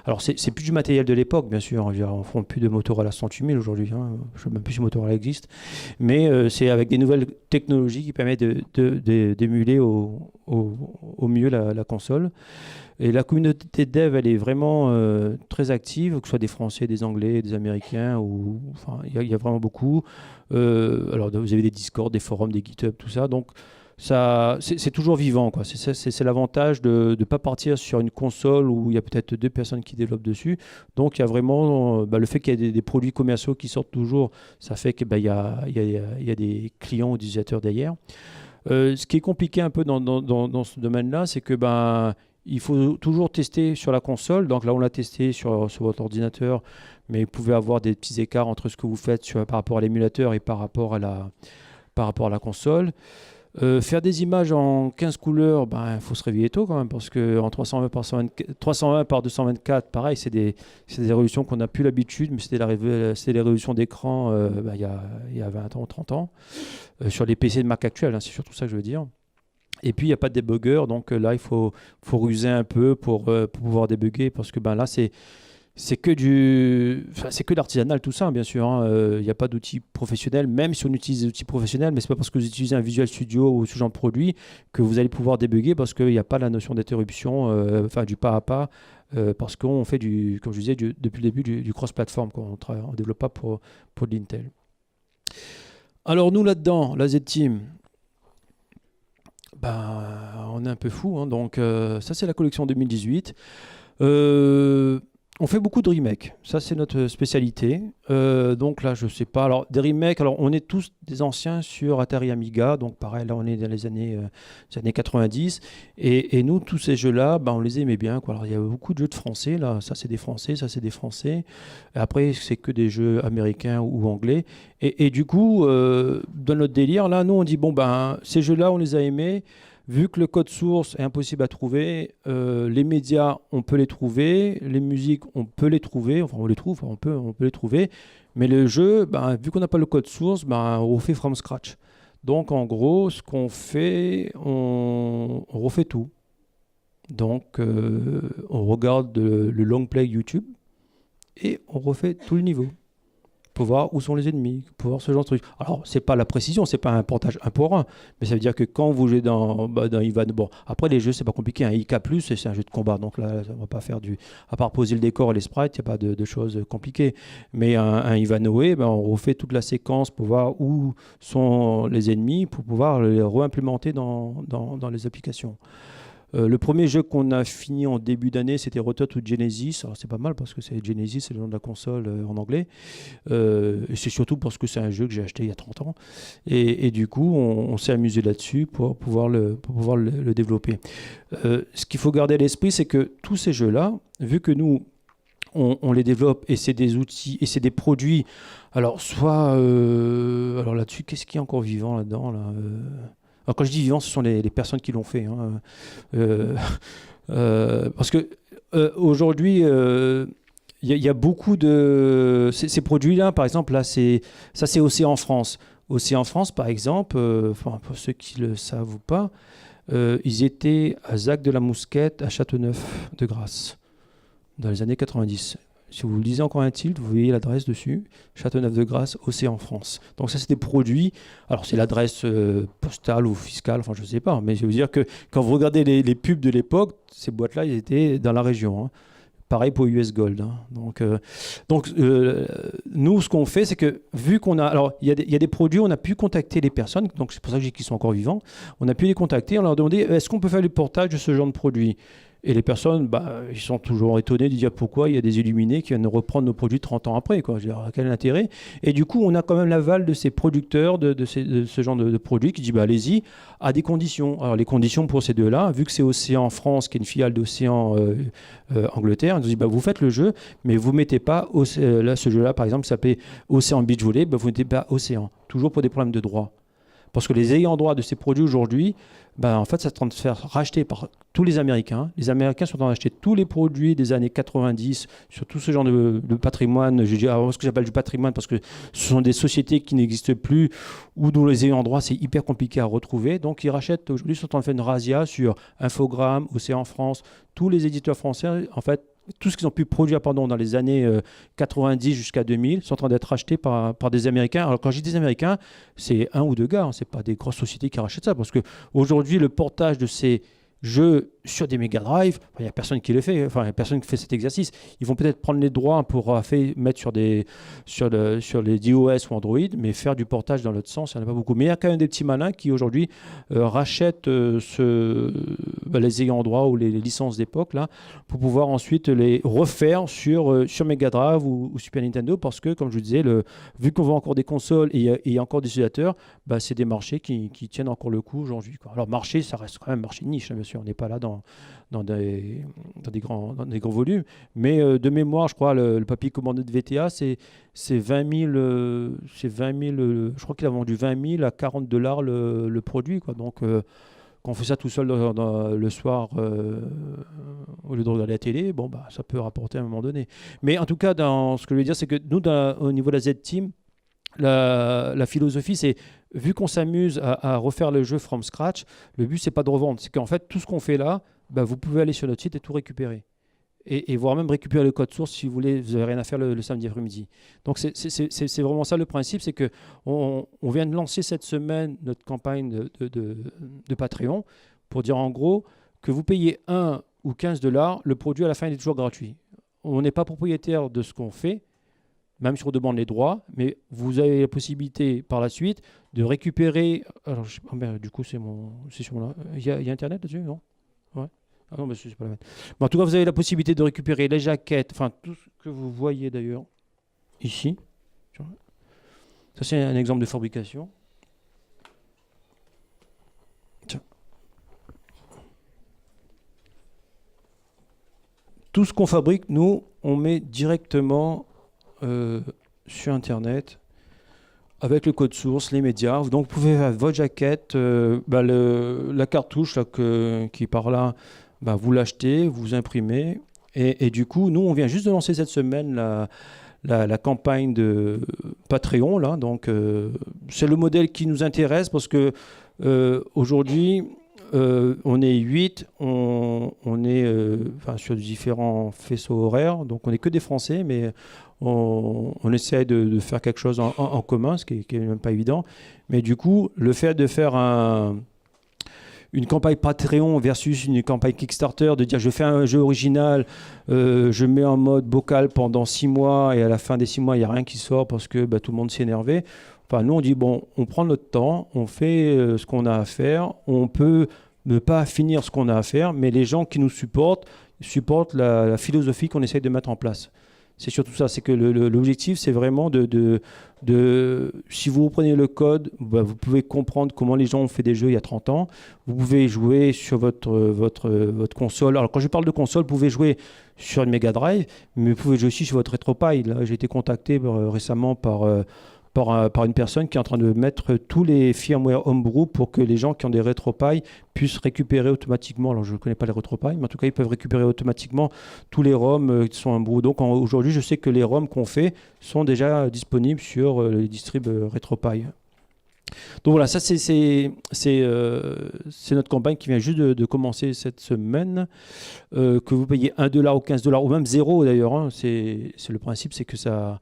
alors, c'est plus du matériel de l'époque, bien sûr. On ne font plus de Motorola 108 000 aujourd'hui. Hein. Je ne sais même plus si Motorola existe. Mais c'est avec des nouvelles technologies qui permettent d'émuler au mieux la console. Et la communauté de dev, elle est vraiment très active, que ce soit des Français, des Anglais, des Américains. Enfin, il y a vraiment beaucoup. Alors, vous avez des Discord, des forums, des GitHub, tout ça. Donc, c'est toujours vivant, quoi. C'est l'avantage de ne pas partir sur une console où il y a peut-être 2 personnes qui développent dessus. Donc il y a vraiment le fait qu'il y ait des produits commerciaux qui sortent toujours, ça fait qu'il y a des clients ou des utilisateurs derrière. Ce qui est compliqué un peu dans ce domaine-là, c'est que il faut toujours tester sur la console. Donc là, on l'a testé sur votre ordinateur, mais vous pouvez avoir des petits écarts entre ce que vous faites par rapport à l'émulateur et par rapport à la console. Faire des images en 15 couleurs, faut se réveiller tôt quand même, parce qu'en 320 par 224, pareil, c'est des résolutions qu'on n'a plus l'habitude, mais c'était les résolutions d'écran il y a 20 ans, 30 ans, sur les PC de marque actuelle, c'est surtout ça que je veux dire. Et puis, il n'y a pas de débugger, donc là, il faut ruser un peu pour pouvoir débugger, parce que là, c'est que de l'artisanal tout ça, bien sûr. Il n'y a pas d'outils professionnels, même si on utilise des outils professionnels, mais ce n'est pas parce que vous utilisez un Visual Studio ou ce genre de produit que vous allez pouvoir débugger, parce qu'il n'y a pas la notion d'interruption, du pas à pas, parce qu'on fait, comme je disais, depuis le début, du cross-platform. On ne développe pas pour de l'Intel. Alors nous, là-dedans, la Z-Team, on est un peu fou. Donc ça, c'est la collection 2018. On fait beaucoup de remakes, ça c'est notre spécialité. Donc là, je sais pas. Alors des remakes, on est tous des anciens sur Atari Amiga, donc pareil, là on est dans les années 90. Et nous, tous ces jeux-là, on les aimait bien, quoi. Alors il y a beaucoup de jeux de français, là, ça c'est des français, ça c'est des français. Et après, c'est que des jeux américains ou anglais. Et du coup, dans notre délire, là, nous on dit, ces jeux-là, on les a aimés. Vu que le code source est impossible à trouver, les médias, on peut les trouver, les musiques, on peut les trouver, enfin on les trouve, on peut les trouver, mais le jeu, vu qu'on n'a pas le code source, on refait from scratch. Donc en gros, ce qu'on fait, on refait tout. Donc on regarde le long play YouTube et on refait tout le niveau. Pour voir où sont les ennemis, pour voir ce genre de truc. Alors, c'est pas la précision, c'est pas un portage 1 pour 1, mais ça veut dire que quand vous jouez dans Ivan, après les jeux, c'est pas compliqué, un IK+, c'est un jeu de combat, donc là, on va pas faire à part poser le décor et les sprites, il n'y a pas de choses compliquées. Mais un Ivanhoe, on refait toute la séquence pour voir où sont les ennemis, pour pouvoir les réimplémenter dans les applications. Le premier jeu qu'on a fini en début d'année, c'était Return to Genesis. Alors c'est pas mal parce que c'est Genesis, c'est le nom de la console en anglais. Et c'est surtout parce que c'est un jeu que j'ai acheté il y a 30 ans. Et du coup, on s'est amusé là-dessus pour pouvoir le développer. Ce qu'il faut garder à l'esprit, c'est que tous ces jeux-là, vu que nous, on les développe et c'est des outils et c'est des produits. Alors alors là-dessus, qu'est-ce qui est encore vivant là-dedans là Alors quand je dis vivant, ce sont les personnes qui l'ont fait. Parce que aujourd'hui, il y a beaucoup de ces produits-là. Par exemple, là, c'est Océan France. Océan France, par exemple, pour ceux qui le savent ou pas, ils étaient à Zac-de-la-Mousquette, à Châteauneuf-de-Grasse, dans les années 90. Si vous lisez encore un tilt, vous voyez l'adresse dessus, Châteauneuf-de-Grasse, Océan France. Donc ça, c'est des produits. Alors c'est l'adresse postale ou fiscale, enfin je ne sais pas. Mais je veux dire que quand vous regardez les pubs de l'époque, ces boîtes-là, ils étaient dans la région. Pareil pour US Gold. Donc nous, ce qu'on fait, c'est que vu qu'on a... Alors il y a des produits, on a pu contacter les personnes, donc c'est pour ça que je dis qu'ils sont encore vivants. On a pu les contacter, on leur a demandé, est-ce qu'on peut faire le portage de ce genre de produit ? Et les personnes, ils sont toujours étonnés de dire pourquoi il y a des illuminés qui viennent reprendre nos produits 30 ans après. Je veux dire, quel est l'intérêt ? Et du coup, on a quand même l'aval de ces producteurs de ce genre de produits qui disent allez-y, à des conditions. Alors les conditions pour ces deux-là, vu que c'est Océan France, qui est une filiale d'Océan Angleterre, ils nous disent vous faites le jeu, mais vous ne mettez pas, là, ce jeu-là par exemple, s'appelait Océan Beach Volley, vous ne mettez pas Océan, toujours pour des problèmes de droit. Parce que les ayants droit de ces produits aujourd'hui, en fait, ça est en train de se faire racheter par tous les Américains. Les Américains sont en train d'acheter tous les produits des années 90 sur tout ce genre de patrimoine. Je dis ce que j'appelle du patrimoine parce que ce sont des sociétés qui n'existent plus ou dont les ayants droit, c'est hyper compliqué à retrouver. Donc, ils rachètent aujourd'hui, sont en train de faire une razzia sur Infogrames, Océan France, tous les éditeurs français, en fait. Tout ce qu'ils ont pu produire dans les années 90 jusqu'à 2000 sont en train d'être rachetés par des Américains. Alors quand je dis des Américains, c'est un ou deux gars, c'est pas des grosses sociétés qui rachètent ça. Parce qu'aujourd'hui, le portage de ces jeu sur des Mega Drive, il n'y a personne qui le fait, enfin il n'y a personne qui fait cet exercice. Ils vont peut-être prendre les droits pour mettre sur les iOS ou Android, mais faire du portage dans l'autre sens, il n'y en a pas beaucoup. Mais il y a quand même des petits malins qui aujourd'hui rachètent les ayants droit ou les licences d'époque là, pour pouvoir ensuite les refaire sur Mega Drive ou Super Nintendo, parce que, comme je vous disais, vu qu'on vend encore des consoles et il y a encore des utilisateurs, c'est des marchés qui tiennent encore le coup aujourd'hui, quoi. Alors marché, ça reste quand même marché de niche, hein, bien sûr, on n'est pas là dans des grands volumes, mais de mémoire, je crois, le papier commandé de VTA, c'est 20 000, je crois qu'il a vendu 20 000 à $40 le produit, quoi. Donc quand on fait ça tout seul le soir, au lieu de regarder la télé, ça peut rapporter à un moment donné. Mais en tout cas, ce que je veux dire, c'est que nous, au niveau de la Z-Team, la philosophie, c'est, vu qu'on s'amuse à refaire le jeu from scratch, le but, c'est pas de revendre. C'est qu'en fait, tout ce qu'on fait là, vous pouvez aller sur notre site et tout récupérer. Et voire même récupérer le code source si vous voulez, vous n'avez rien à faire le samedi après-midi. Donc, c'est vraiment ça le principe, c'est qu'on vient de lancer cette semaine notre campagne de Patreon pour dire en gros que vous payez 1 ou $15, le produit à la fin il est toujours gratuit. On n'est pas propriétaire de ce qu'on fait, même si on demande les droits, mais vous avez la possibilité par la suite de récupérer. Alors, du coup, c'est sur mon. Il y a Internet là-dessus, non? Ouais. Ah non, mais c'est pas la peine. En tout cas, vous avez la possibilité de récupérer les jaquettes, enfin tout ce que vous voyez d'ailleurs ici. Ça, c'est un exemple de fabrication. Tiens. Tout ce qu'on fabrique, nous, on met directement sur Internet avec le code source, les médias. Donc, vous pouvez faire votre jaquette, la cartouche là, qui est par là, vous l'achetez, vous imprimez. Et du coup, nous, on vient juste de lancer cette semaine la campagne de Patreon. Là. Donc, c'est le modèle qui nous intéresse parce que aujourd'hui, on est 8, on est sur différents faisceaux horaires, donc on n'est que des Français, mais on essaie de faire quelque chose en commun, ce qui est même pas évident. Mais du coup, le fait de faire une campagne Patreon versus une campagne Kickstarter, de dire je fais un jeu original, je mets en mode bocal pendant 6 mois et à la fin des 6 mois, il n'y a rien qui sort parce que tout le monde s'est énervé. Enfin, nous, on dit, on prend notre temps, on fait ce qu'on a à faire, on peut ne pas finir ce qu'on a à faire, mais les gens qui nous supportent la philosophie qu'on essaye de mettre en place. C'est surtout ça, c'est que l'objectif, c'est vraiment si vous reprenez le code, vous pouvez comprendre comment les gens ont fait des jeux il y a 30 ans. Vous pouvez jouer sur votre console. Alors, quand je parle de console, vous pouvez jouer sur une Mega Drive, mais vous pouvez jouer aussi sur votre RetroPie. Là, j'ai été contacté récemment par une personne qui est en train de mettre tous les firmware homebrew pour que les gens qui ont des RetroPie puissent récupérer automatiquement. Alors, je ne connais pas les RetroPie, mais en tout cas, ils peuvent récupérer automatiquement tous les ROM qui sont homebrew. Donc, aujourd'hui, je sais que les ROM qu'on fait sont déjà disponibles sur les distribs RetroPie. Donc voilà, ça c'est notre campagne qui vient juste de commencer cette semaine, que vous payez $1 ou $15 ou même 0 d'ailleurs. Hein. C'est le principe, c'est que ça...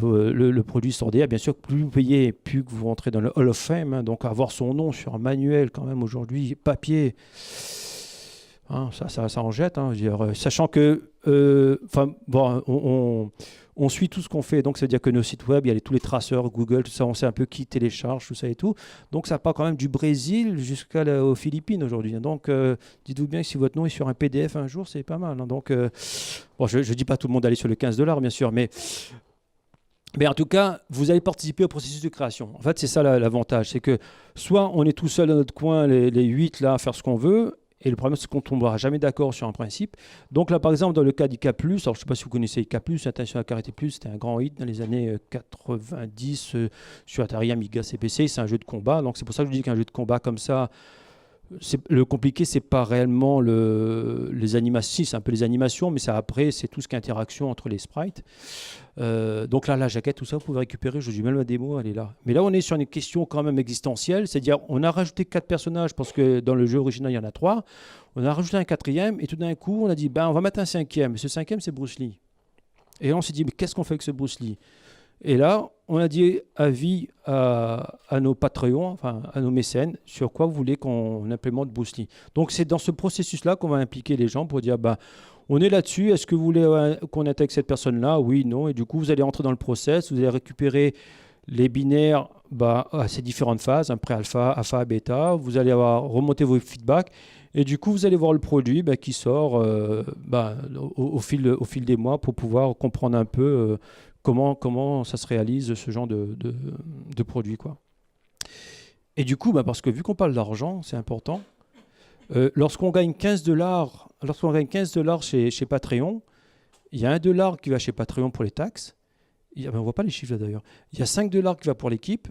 Le produit SORDEA, bien sûr, plus vous payez, plus que vous rentrez dans le Hall of Fame, hein, donc avoir son nom sur un manuel quand même aujourd'hui, papier, hein, ça en jette, hein, je veux dire, sachant que on suit tout ce qu'on fait, donc ça veut dire que nos sites web, il y a tous les traceurs, Google, tout ça, on sait un peu qui télécharge, tout ça et tout, donc ça part quand même du Brésil jusqu'aux Philippines aujourd'hui, hein. Donc dites-vous bien que si votre nom est sur un PDF un jour, c'est pas mal, hein. Donc je ne dis pas à tout le monde d'aller sur le $15 bien sûr, mais en tout cas, vous allez participer au processus de création. En fait, c'est ça l'avantage. C'est que soit on est tout seul dans notre coin, les 8 là, à faire ce qu'on veut, et le problème, c'est qu'on ne tombera jamais d'accord sur un principe. Donc là, par exemple, dans le cas d'IK+, alors je ne sais pas si vous connaissez IK+, International Karate+, c'était un grand hit dans les années 90 sur Atari, Amiga, CPC. C'est un jeu de combat. Donc c'est pour ça que je dis qu'un jeu de combat comme ça, le compliqué, c'est pas réellement les animations. Si, c'est un peu les animations, mais ça après, c'est tout ce qui est interaction entre les sprites. Donc là, la jaquette, tout ça, vous pouvez récupérer. Je dis même la démo, elle est là. Mais là, on est sur une question quand même existentielle. C'est-à-dire, on a rajouté 4 personnages parce que dans le jeu original, il y en a 3. On a rajouté un 4e et tout d'un coup, on a dit, on va mettre un 5e. Et ce 5e, c'est Bruce Lee. Et là, on s'est dit, mais qu'est-ce qu'on fait avec ce Bruce Lee? Et là, on a dit avis à nos Patreons, enfin à nos mécènes, sur quoi vous voulez qu'on implémente Boostly. Donc c'est dans ce processus-là qu'on va impliquer les gens pour dire, bah, on est là-dessus, est-ce que vous voulez qu'on intègre cette personne-là? Oui, non. Et du coup, vous allez entrer dans le process, vous allez récupérer les binaires à ces différentes phases, pré-alpha, alpha, bêta. Vous allez avoir remonté vos feedbacks. Et du coup, vous allez voir le produit qui sort au fil des mois pour pouvoir comprendre un peu comment ça se réalise, ce genre de produit, quoi. Et du coup, parce que vu qu'on parle d'argent, c'est important. Lorsqu'on gagne 15 $, chez Patreon, il y a $1 qui va chez Patreon pour les taxes. On ne voit pas les chiffres là d'ailleurs. Il y a $5 qui va pour l'équipe.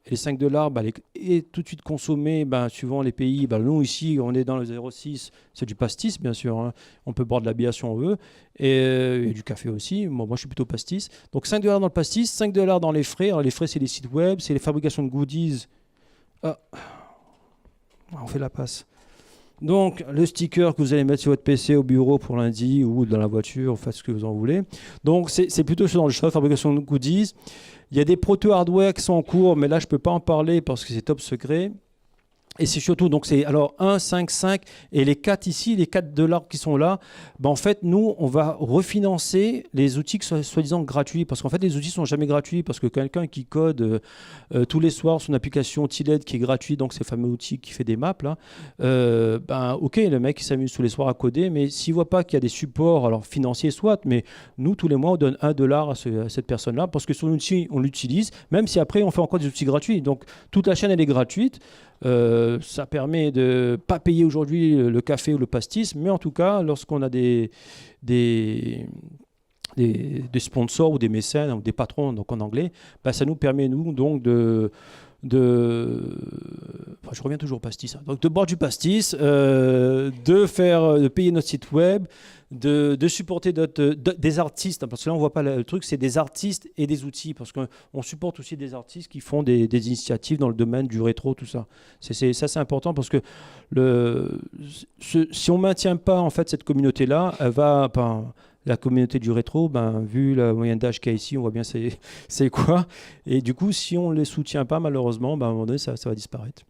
Et les $5 est tout de suite consommé suivant les pays. Nous, ici, on est dans le 0,6. C'est du pastis, bien sûr. Hein. On peut boire de la bière si on veut. Et du café aussi. Moi, je suis plutôt pastis. Donc, $5 dans le pastis, $5 dans les frais. Alors, les frais, c'est les sites web, c'est les fabrications de goodies. Ah, on fait la passe. Donc, le sticker que vous allez mettre sur votre PC au bureau pour lundi ou dans la voiture, faites ce que vous en voulez. Donc, c'est plutôt dans le choix, fabrication de goodies. Il y a des proto-hardware qui sont en cours, mais là, je ne peux pas en parler parce que c'est top secret. Et c'est surtout, donc c'est alors 1, 5, 5 et les 4 ici, les $4 qui sont là, en fait, nous, on va refinancer les outils qui sont soi-disant gratuits. Parce qu'en fait, les outils ne sont jamais gratuits parce que quelqu'un qui code tous les soirs son application TILED qui est gratuite, donc c'est le fameux outil qui fait des maps, là, ok, le mec, il s'amuse tous les soirs à coder, mais s'il ne voit pas qu'il y a des supports, alors financiers soit, mais nous, tous les mois, on donne $1 à cette personne-là parce que son outil, on l'utilise, même si après, on fait encore des outils gratuits. Donc, toute la chaîne, elle est gratuite. Ça permet de ne pas payer aujourd'hui le café ou le pastis, mais en tout cas, lorsqu'on a des sponsors ou des mécènes ou des patrons, donc en anglais, ça nous permet, nous, donc je reviens toujours au pastis, hein. Donc de boire du pastis, de payer notre site web, de supporter des artistes, hein, parce que là on voit pas le truc, c'est des artistes et des outils, parce qu'on supporte aussi des artistes qui font des initiatives dans le domaine du rétro, tout ça. Ça c'est important parce que si on maintient pas en fait cette communauté-là, elle va la communauté du rétro, vu la moyenne d'âge qu'il y a ici, on voit bien c'est quoi. Et du coup, si on ne les soutient pas, malheureusement, à un moment donné, ça va disparaître.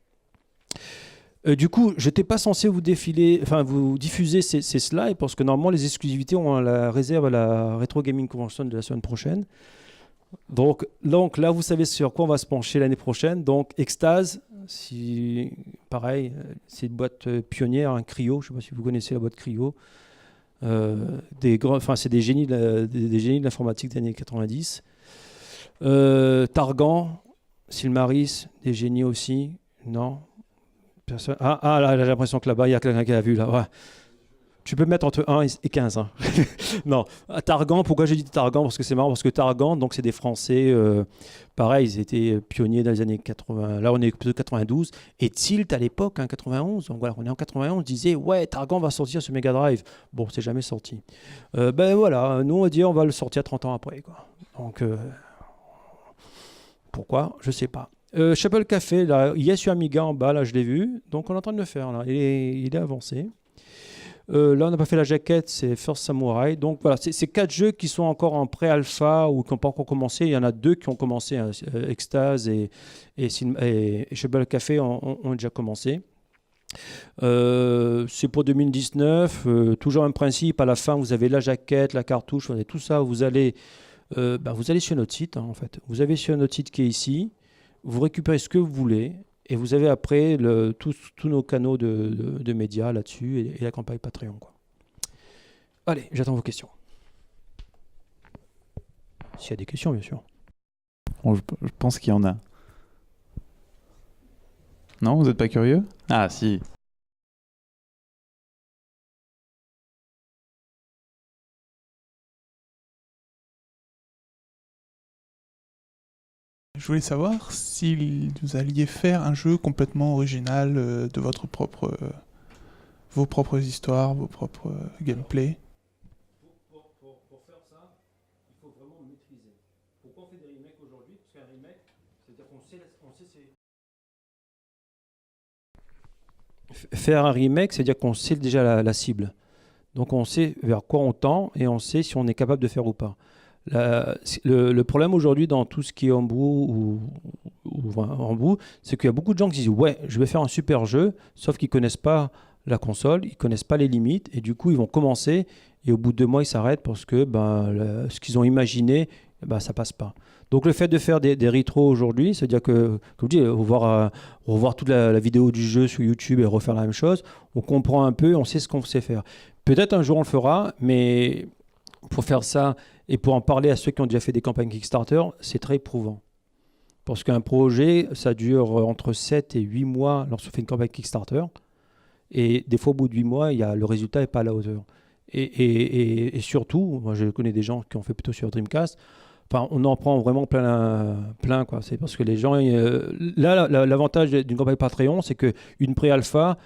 Du coup, je n'étais pas censé vous diffuser ces slides, parce que normalement, les exclusivités, on la réserve à la Retro Gaming Convention de la semaine prochaine. Donc là, vous savez sur quoi on va se pencher l'année prochaine. Donc, Extase, pareil, c'est une boîte pionnière, un Cryo. Je ne sais pas si vous connaissez la boîte Cryo. C'est des génies de l'informatique des années 90. Targan, Silmaris, des génies aussi. Non, personne. Là, j'ai l'impression que là-bas, il y a quelqu'un qui a vu là. Ouais. Tu peux mettre entre 1 et 15. Hein. Non, Targan, pourquoi j'ai dit Targan? Parce que c'est marrant, parce que Targan, donc c'est des Français, pareil, ils étaient pionniers dans les années 80. Là, on est plutôt 92. Et Tilt à l'époque, 91. Donc voilà, on est en 91, on disait, ouais, Targan va sortir sur Mega Drive. Bon, c'est jamais sorti. Voilà, nous, on dit, on va le sortir 30 ans après, quoi. Donc, pourquoi? Je sais pas. Chapel Café, là, il y a sur Amiga en bas, là, je l'ai vu. Donc, on est en train de le faire, là. Il est avancé. Là, on n'a pas fait la jaquette, c'est First Samurai. Donc voilà, c'est 4 jeux qui sont encore en pré-alpha ou qui n'ont pas encore commencé. Il y en a 2 qui ont commencé, hein, Extase et Chebel Café ont déjà commencé. C'est pour 2019. Toujours un principe, à la fin, vous avez la jaquette, la cartouche, vous avez tout ça. Vous allez sur notre site, hein, en fait. Vous avez sur notre site qui est ici. Vous récupérez ce que vous voulez. Et vous avez après tous nos canaux de médias là-dessus et la campagne Patreon, quoi. Allez, j'attends vos questions. S'il y a des questions, bien sûr. Bon, je pense qu'il y en a. Non, vous n'êtes pas curieux? Ah, si. Je voulais savoir si vous alliez faire un jeu complètement original de vos propres histoires, vos propres gameplay. Pour faire ça, il faut vraiment maîtriser. Pourquoi on fait des remakes aujourd'hui? Parce qu'un remake, c'est-à-dire qu'on sait faire un remake, c'est-à-dire qu'on sait déjà la cible. Donc on sait vers quoi on tend et on sait si on est capable de faire ou pas. Le problème aujourd'hui dans tout ce qui est homebrew ou homebrew, c'est qu'il y a beaucoup de gens qui disent ouais, je vais faire un super jeu, sauf qu'ils connaissent pas la console, ils connaissent pas les limites, et du coup ils vont commencer et au bout de 2 mois ils s'arrêtent parce que ce qu'ils ont imaginé, ça passe pas. Donc le fait de faire des rétros aujourd'hui, c'est-à-dire que, comme je dis, revoir toute la vidéo du jeu sur YouTube et refaire la même chose, on comprend un peu, on sait ce qu'on sait faire. Peut-être un jour on le fera, mais pour faire ça et pour en parler à ceux qui ont déjà fait des campagnes Kickstarter, c'est très éprouvant. Parce qu'un projet, ça dure entre 7 et 8 mois lorsqu'on fait une campagne Kickstarter. Et des fois, au bout de 8 mois, le résultat n'est pas à la hauteur. Et surtout, moi je connais des gens qui ont fait plutôt sur Dreamcast, on en prend vraiment plein quoi. C'est parce que les gens... là, l'avantage d'une campagne Patreon, c'est qu'une pré-alpha,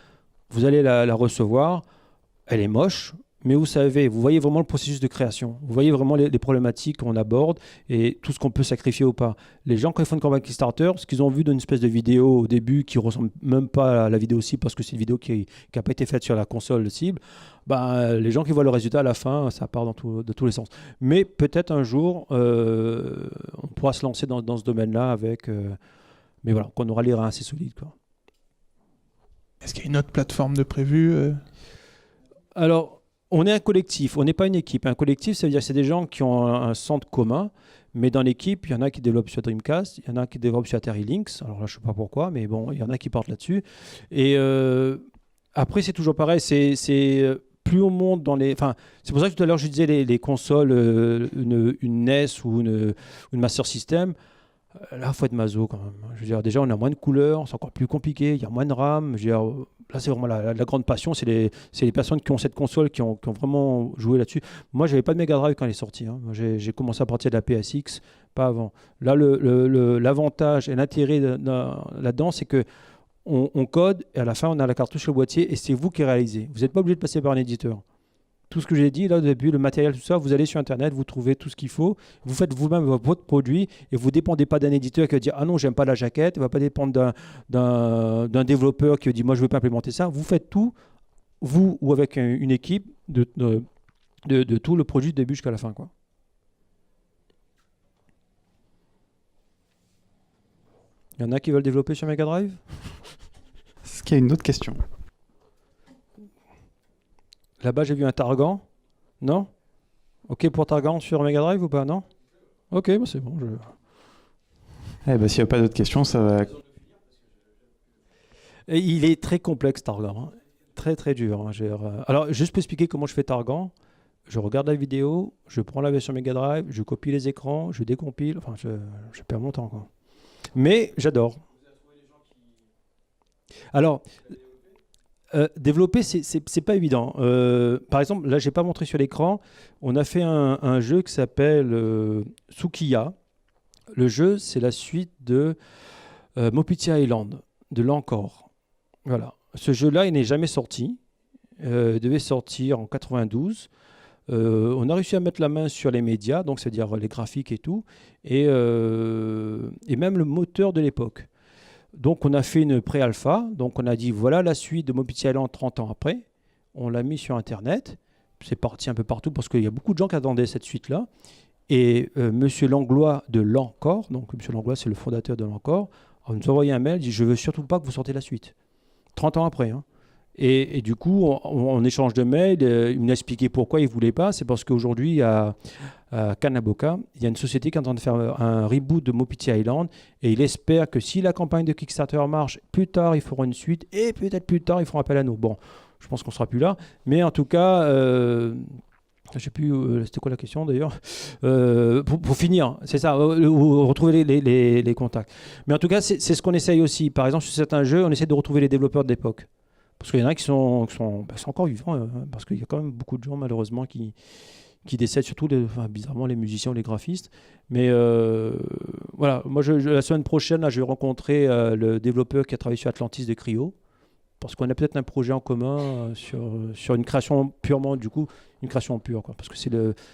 vous allez la recevoir, elle est moche, mais vous voyez vraiment le processus de création. Vous voyez vraiment les problématiques qu'on aborde et tout ce qu'on peut sacrifier ou pas. Les gens, quand ils font une campagne Kickstarter, ce qu'ils ont vu d'une espèce de vidéo au début qui ne ressemble même pas à la vidéo cible parce que c'est une vidéo qui n'a pas été faite sur la console cible, les gens qui voient le résultat à la fin, ça part de tous les sens. Mais peut-être un jour, on pourra se lancer dans ce domaine-là avec... mais voilà, qu'on aura les reins assez solides, quoi. Est-ce qu'il y a une autre plateforme de prévu Alors... On est un collectif, on n'est pas une équipe. Un collectif, ça veut dire que c'est des gens qui ont un centre commun, mais dans l'équipe, il y en a qui développent sur Dreamcast, il y en a qui développent sur Atari Lynx. Alors là, je ne sais pas pourquoi, mais bon, il y en a qui partent là-dessus. Et après, c'est toujours pareil, c'est plus on monte dans les... Enfin, c'est pour ça que tout à l'heure, je disais les consoles, une NES ou une Master System, là, il faut être maso quand même. Je veux dire, déjà, on a moins de couleurs, c'est encore plus compliqué, il y a moins de RAM. Je veux dire, là, c'est vraiment la grande passion. C'est les personnes qui ont cette console qui ont vraiment joué là-dessus. Moi, je n'avais pas de Mega Drive quand elle est sortie. Hein. J'ai commencé à partir de la PSX, pas avant. Là, l'avantage et l'intérêt là-dedans, c'est que on code et à la fin, on a la cartouche au boîtier et c'est vous qui réalisez. Vous n'êtes pas obligé de passer par un éditeur. Tout ce que j'ai dit là au début, le matériel, tout ça, vous allez sur Internet, vous trouvez tout ce qu'il faut, vous faites vous-même votre produit et vous ne dépendez pas d'un éditeur qui va dire « Ah non, j'aime pas la jaquette », il ne va pas dépendre d'un développeur qui va dire « Moi, je ne veux pas implémenter ça ». Vous faites tout, vous ou avec une équipe, de tout le produit du début jusqu'à la fin, quoi. Il y en a qui veulent développer sur Mega Drive ? Est-ce qu'il y a une autre question ? Là-bas, j'ai vu un Targan. Non ? OK pour Targan sur Mega Drive ou pas ? Non ? OK, c'est bon. S'il n'y a pas d'autres questions, ça va... Et il est très complexe, Targan. Hein. Très, très dur. Hein. Alors, juste pour expliquer comment je fais Targan, je regarde la vidéo, je prends la version Mega Drive, je copie les écrans, je décompile. Enfin, je perds mon temps, quoi. Mais j'adore. Alors... développer, c'est pas évident. Par exemple, là, j'ai pas montré sur l'écran. On a fait un jeu qui s'appelle Tsukiya. Le jeu, c'est la suite de Mopiti Island, de l'Encore. Voilà. Ce jeu-là, il n'est jamais sorti. Il devait sortir en 92. On a réussi à mettre la main sur les médias, donc c'est-à-dire les graphiques et tout, et même le moteur de l'époque. Donc, on a fait une pré-alpha. Donc, on a dit, voilà la suite de Mopiti Island 30 ans après. On l'a mis sur Internet. C'est parti un peu partout parce qu'il y a beaucoup de gens qui attendaient cette suite-là. Et Monsieur Langlois de l'Encore, donc Monsieur Langlois, c'est le fondateur de l'Encore, on nous a envoyé un mail, il dit, je veux surtout pas que vous sortez la suite. 30 ans après. Hein. Et du coup, on échange de mails. Il m'a expliqué pourquoi il ne voulait pas. C'est parce qu'aujourd'hui, à Kanaboka, il y a une société qui est en train de faire un reboot de Mopiti Island. Et il espère que si la campagne de Kickstarter marche, plus tard, ils feront une suite. Et peut-être plus tard, ils feront appel à nous. Bon, je pense qu'on ne sera plus là. Mais en tout cas, je ne sais plus, c'était quoi la question d'ailleurs pour finir, c'est ça, retrouver les contacts. Mais en tout cas, c'est ce qu'on essaye aussi. Par exemple, sur certains jeux, on essaie de retrouver les développeurs de l'époque. Parce qu'il y en a qui sont encore vivants, parce qu'il y a quand même beaucoup de gens malheureusement qui décèdent, surtout bizarrement les musiciens ou les graphistes. Mais voilà, moi la semaine prochaine, là, je vais rencontrer le développeur qui a travaillé sur Atlantis de Cryo, parce qu'on a peut-être un projet en commun sur une création purement, du coup, une création pure, quoi, parce que c'est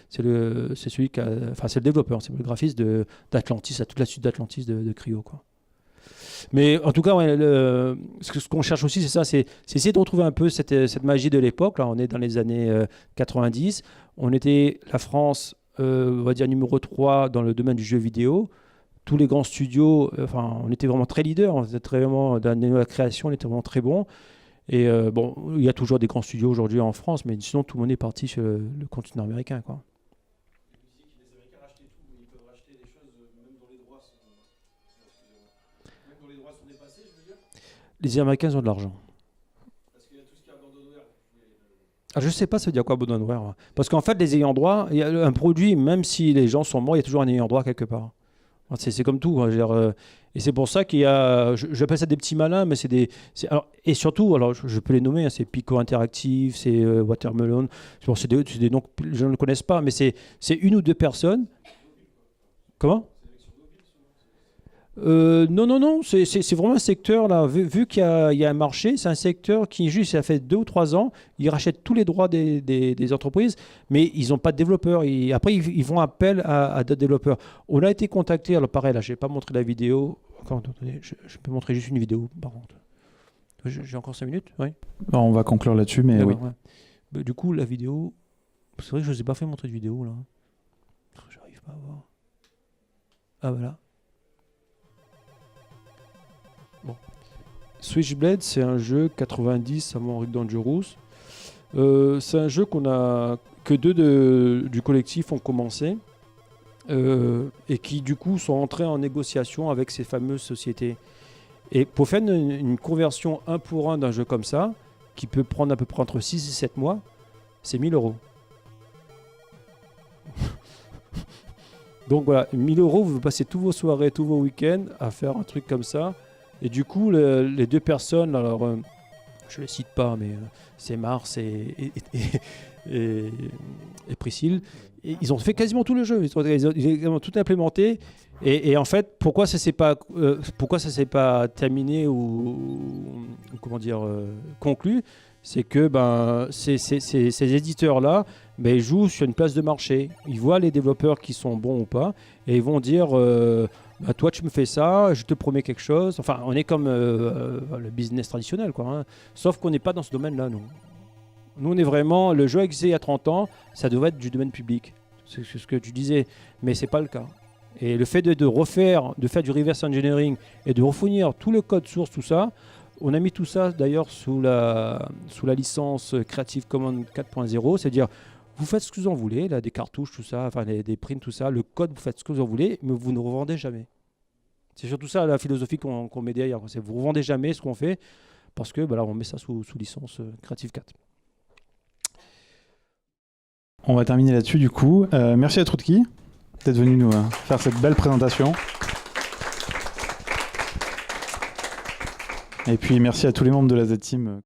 celui qui a, enfin c'est le développeur, c'est le graphiste d'Atlantis, à toute la suite d'Atlantis de Cryo, quoi. Mais en tout cas, ouais, ce qu'on cherche aussi, c'est ça, c'est essayer de retrouver un peu cette magie de l'époque. Là, on est dans les années 90. On était la France on va dire numéro 3 dans le domaine du jeu vidéo. Tous les grands studios, on était vraiment très leaders, on était très vraiment, dans la création, on était vraiment très bons. Et bon, il y a toujours des grands studios aujourd'hui en France, mais sinon tout le monde est parti sur le continent américain, quoi. Les Américains ont de l'argent. Ah, je sais pas, ça veut dire quoi, abandonware. Parce qu'en fait, les ayants droit, il y a un produit, même si les gens sont morts, il y a toujours un ayant droit quelque part. C'est comme tout, hein, je veux dire, et c'est pour ça qu'il y a, j'appelle ça des petits malins, mais alors, et surtout, alors je peux les nommer, hein, c'est Pico Interactive, c'est Watermelon, bon, c'est des noms que les gens ne connaissent pas, mais c'est une ou deux personnes. Comment? Non, c'est vraiment un secteur, là, vu qu'il y a un marché, c'est un secteur qui, juste, ça fait 2 ou 3 ans, ils rachètent tous les droits des entreprises, mais ils n'ont pas de développeurs. Après, ils font appel à d'autres développeurs. On a été contacté, alors pareil, là, je n'ai pas montré la vidéo. Attendez, je peux montrer juste une vidéo, par contre. J'ai encore 5 minutes, oui. On va conclure là-dessus, mais oui. Ouais. Bah, du coup, la vidéo, c'est vrai que je ne vous ai pas fait montrer de vidéo, là. J'arrive pas à voir. Ah, voilà. Bon. Switchblade, c'est un jeu 90 avant Rick Dangerous. C'est un jeu que deux du collectif ont commencé et qui du coup sont entrés en négociation avec ces fameuses sociétés. Et pour faire une conversion 1 pour 1 d'un jeu comme ça, qui peut prendre à peu près entre 6 et 7 mois, c'est 1 000 €. Donc voilà, 1 000 €, vous passez tous vos soirées, tous vos week-ends à faire un truc comme ça. Et du coup, les deux personnes, alors je les cite pas, mais c'est Mars et Priscille, et ils ont fait quasiment tout le jeu, ils ont tout implémenté. Et en fait, pourquoi ça s'est pas terminé ou comment dire conclu, c'est que ces éditeurs-là, ils jouent sur une place de marché. Ils voient les développeurs qui sont bons ou pas, et ils vont dire toi tu me fais ça, je te promets quelque chose. Enfin, on est comme le business traditionnel, quoi, hein. Sauf qu'on n'est pas dans ce domaine-là, nous. Nous, on est vraiment, le jeu existait il y a 30 ans, ça devrait être du domaine public. C'est ce que tu disais, mais c'est pas le cas. Et le fait de faire du reverse engineering et de refournir tout le code source, tout ça, on a mis tout ça d'ailleurs sous la licence Creative Commons 4.0, c'est-à-dire vous faites ce que vous en voulez, là, des cartouches, tout ça, enfin des prints, tout ça, le code, vous faites ce que vous en voulez, mais vous ne revendez jamais. C'est surtout ça la philosophie qu'on met derrière. C'est vous ne revendez jamais ce qu'on fait, parce que là, on met ça sous licence Creative 4. On va terminer là-dessus du coup. Merci à Troutki d'être venu nous faire cette belle présentation. Et puis merci à tous les membres de la Z-Team.